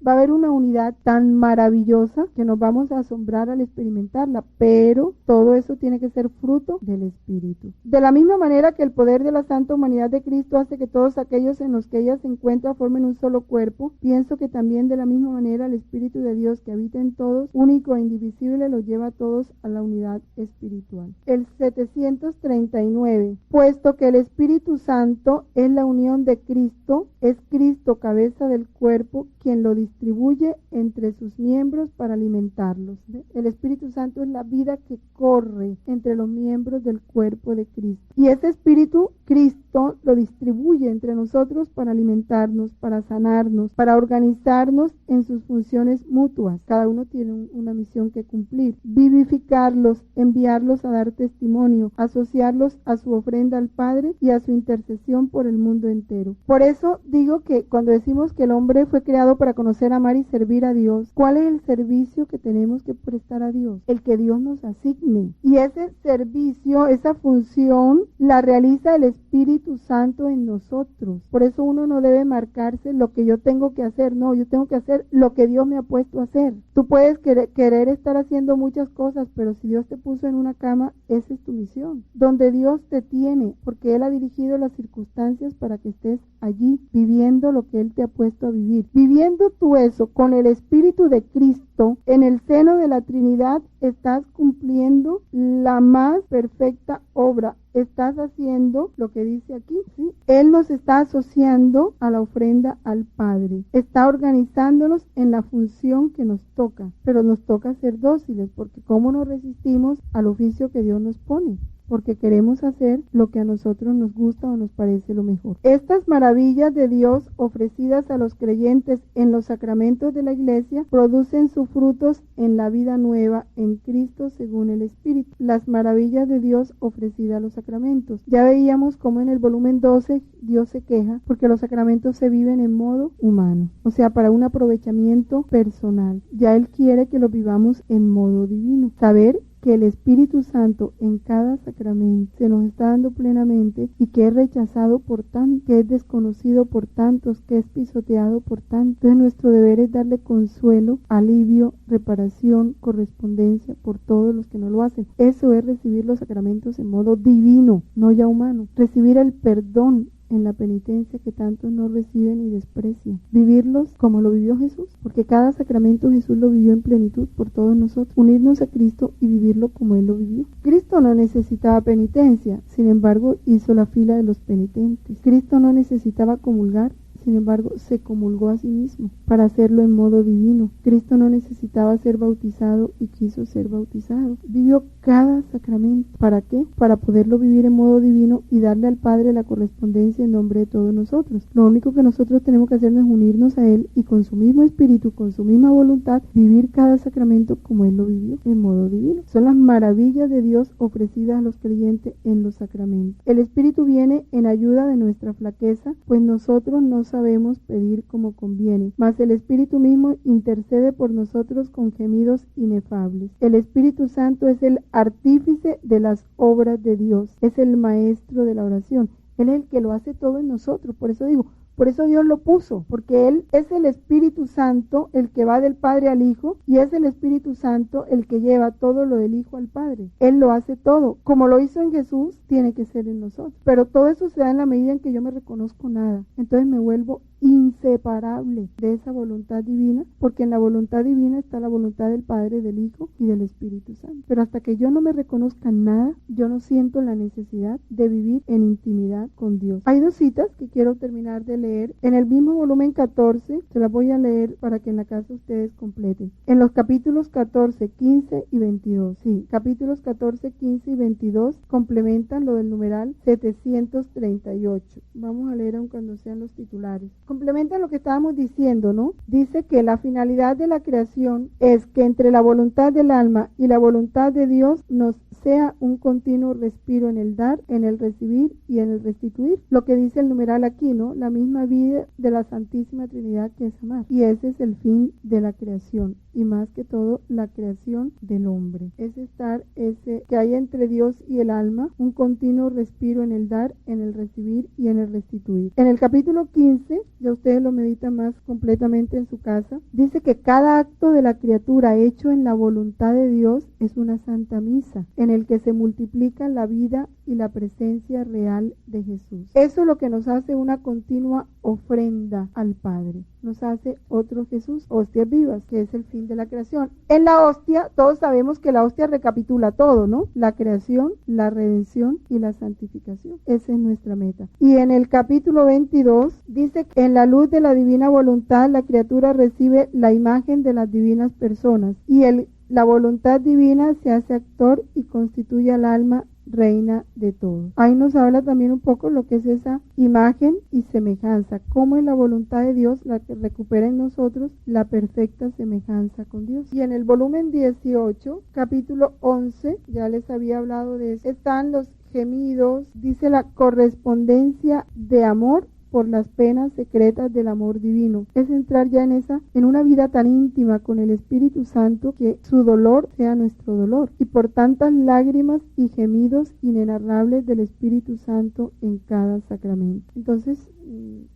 Speaker 1: va a haber una unidad tan maravillosa que nos vamos a asombrar al experimentarla, pero todo eso tiene que ser fruto del Espíritu. De la misma manera que el poder de la santa humanidad de Cristo hace que todos aquellos en los que ella se encuentra formen un solo cuerpo, pienso que también de la misma manera el Espíritu de Dios que habita en todos, único e indivisible, los lleva a todos a la unidad espiritual. El 739, puesto que el Espíritu Santo es la unión de Cristo, es Cristo cabeza del cuerpo quien lo distribuye entre sus miembros para alimentarlos. ¿Ve? El Espíritu Santo es la vida que corre entre los miembros del cuerpo de Cristo. Y ese Espíritu, Cristo lo distribuye entre nosotros para alimentarnos, para sanarnos, para organizarnos en sus funciones mutuas. Cada uno tiene una misión que cumplir. Vivificarlos, enviarlos a dar testimonio, asociarlos a su ofrenda al Padre y a su intercesión por el mundo entero. Por eso digo que cuando decimos que el hombre fue creado para conocer, amar y servir a Dios, ¿cuál es el servicio que tenemos que prestar a Dios? El que Dios nos asigne. Y ese servicio, esa función, la realiza el Espíritu Santo en nosotros. Por eso uno no debe marcarse lo que yo tengo que hacer. No, yo tengo que hacer lo que Dios me ha puesto a hacer. Tú puedes querer estar haciendo muchas cosas, pero si Dios te puso en una cama, esa es tu misión. Donde Dios te tiene, porque Él ha dirigido las circunstancias para que estés allí, viviendo lo que Él te ha puesto a vivir. Viviendo tú eso con el Espíritu de Cristo, en el seno de la Trinidad, estás cumpliendo la más perfecta obra. Estás haciendo lo que dice aquí, ¿sí? Él nos está asociando a la ofrenda al Padre. Está organizándonos en la función que nos toca. Pero nos toca ser dóciles, porque ¿cómo nos resistimos al oficio que Dios nos pone? Porque queremos hacer lo que a nosotros nos gusta o nos parece lo mejor. Estas maravillas de Dios ofrecidas a los creyentes en los sacramentos de la Iglesia producen sus frutos en la vida nueva en Cristo según el Espíritu. Las maravillas de Dios ofrecidas a los sacramentos. Ya veíamos cómo en el volumen 12 Dios se queja porque los sacramentos se viven en modo humano, o sea, para un aprovechamiento personal. Ya Él quiere que lo vivamos en modo divino. Saber que el Espíritu Santo en cada sacramento se nos está dando plenamente y que es rechazado por tantos, que es desconocido por tantos, que es pisoteado por tantos. Entonces nuestro deber es darle consuelo, alivio, reparación, correspondencia por todos los que no lo hacen. Eso es recibir los sacramentos en modo divino, no ya humano. Recibir el perdón en la penitencia que tantos no reciben y desprecian. Vivirlos como lo vivió Jesús, porque cada sacramento Jesús lo vivió en plenitud por todos nosotros. Unirnos a Cristo y vivirlo como Él lo vivió. Cristo no necesitaba penitencia, sin embargo hizo la fila de los penitentes. Cristo no necesitaba comulgar, sin embargo, se comulgó a sí mismo para hacerlo en modo divino. Cristo no necesitaba ser bautizado y quiso ser bautizado. Vivió cada sacramento. ¿Para qué? Para poderlo vivir en modo divino y darle al Padre la correspondencia en nombre de todos nosotros. Lo único que nosotros tenemos que hacer es unirnos a Él y con su mismo espíritu, con su misma voluntad, vivir cada sacramento como Él lo vivió, en modo divino. Son las maravillas de Dios ofrecidas a los creyentes en los sacramentos. El Espíritu viene en ayuda de nuestra flaqueza, pues nosotros no sabemos pedir como conviene, mas el Espíritu mismo intercede por nosotros con gemidos inefables. El Espíritu Santo es el artífice de las obras de Dios, es el maestro de la oración. Él es el que lo hace todo en nosotros. Por eso digo, por eso Dios lo puso, porque Él es el Espíritu Santo el que va del Padre al Hijo, y es el Espíritu Santo el que lleva todo lo del Hijo al Padre. Él lo hace todo. Como lo hizo en Jesús, tiene que ser en nosotros. Pero todo eso se da en la medida en que yo me reconozco nada. Entonces me vuelvo inseparable de esa voluntad divina, porque en la voluntad divina está la voluntad del Padre, del Hijo y del Espíritu Santo. Pero hasta que yo no me reconozca nada, yo no siento la necesidad de vivir en intimidad con Dios. Hay dos citas que quiero terminar de leer. En el mismo volumen 14, se las voy a leer para que en la casa ustedes completen. En los capítulos 14, 15 y 22. Sí, capítulos 14, 15 y 22 complementan lo del numeral 738. Vamos a leer aun cuando sean los titulares. Complementa lo que estábamos diciendo, ¿no? Dice que la finalidad de la creación es que entre la voluntad del alma y la voluntad de Dios nos sea un continuo respiro en el dar, en el recibir y en el restituir. Lo que dice el numeral aquí, ¿no? La misma vida de la Santísima Trinidad, que es amar. Y ese es el fin de la creación, y más que todo la creación del hombre. Es estar ese que hay entre Dios y el alma, un continuo respiro en el dar, en el recibir y en el restituir. En el capítulo 15, ya ustedes lo meditan más completamente en su casa, dice que cada acto de la criatura hecho en la voluntad de Dios es una santa misa, en el que se multiplica la vida y la presencia real de Jesús. Eso es lo que nos hace una continua ofrenda al Padre. Nos hace otro Jesús, hostias vivas, que es el fin de la creación. En la hostia, todos sabemos que la hostia recapitula todo, ¿no? La creación, la redención y la santificación. Esa es nuestra meta. Y en el capítulo 22 dice que en la luz de la divina voluntad la criatura recibe la imagen de las divinas personas y la voluntad divina se hace actor y constituye al alma reina de todo. Ahí nos habla también un poco lo que es esa imagen y semejanza, cómo es la voluntad de Dios la que recupera en nosotros la perfecta semejanza con Dios. Y en el volumen 18, capítulo 11, ya les había hablado de eso, están los gemidos, dice la correspondencia de amor por las penas secretas del amor divino. Es entrar ya en una vida tan íntima con el Espíritu Santo que su dolor sea nuestro dolor, y por tantas lágrimas y gemidos inenarrables del Espíritu Santo en cada sacramento. Entonces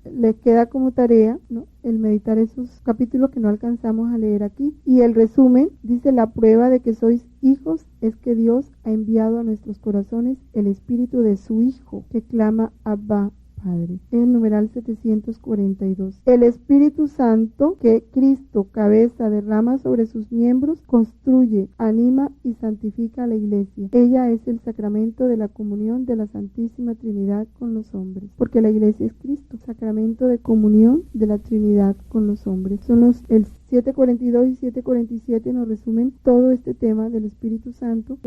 Speaker 1: les queda como tarea, ¿no?, el meditar esos capítulos que no alcanzamos a leer aquí. Y el resumen dice: la prueba de que sois hijos es que Dios ha enviado a nuestros corazones el Espíritu de su Hijo, que clama Abba Padre. El numeral 742. El Espíritu Santo que Cristo, cabeza, derrama sobre sus miembros, construye, anima y santifica a la Iglesia. Ella es el sacramento de la comunión de la Santísima Trinidad con los hombres, porque la Iglesia es Cristo, sacramento de comunión de la Trinidad con los hombres. Son el 742 y 747 nos resumen todo este tema del Espíritu Santo.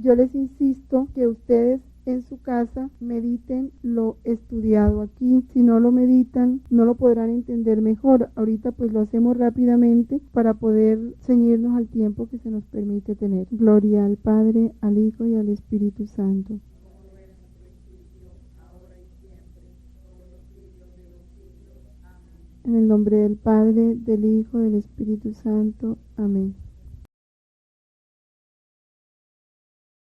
Speaker 1: Yo les insisto que ustedes en su casa mediten lo estudiado aquí. Si no lo meditan, no lo podrán entender mejor. Ahorita pues lo hacemos rápidamente para poder ceñirnos al tiempo que se nos permite tener. Gloria al Padre, al Hijo y al Espíritu Santo. En el nombre del Padre, del Hijo y del Espíritu Santo. Amén.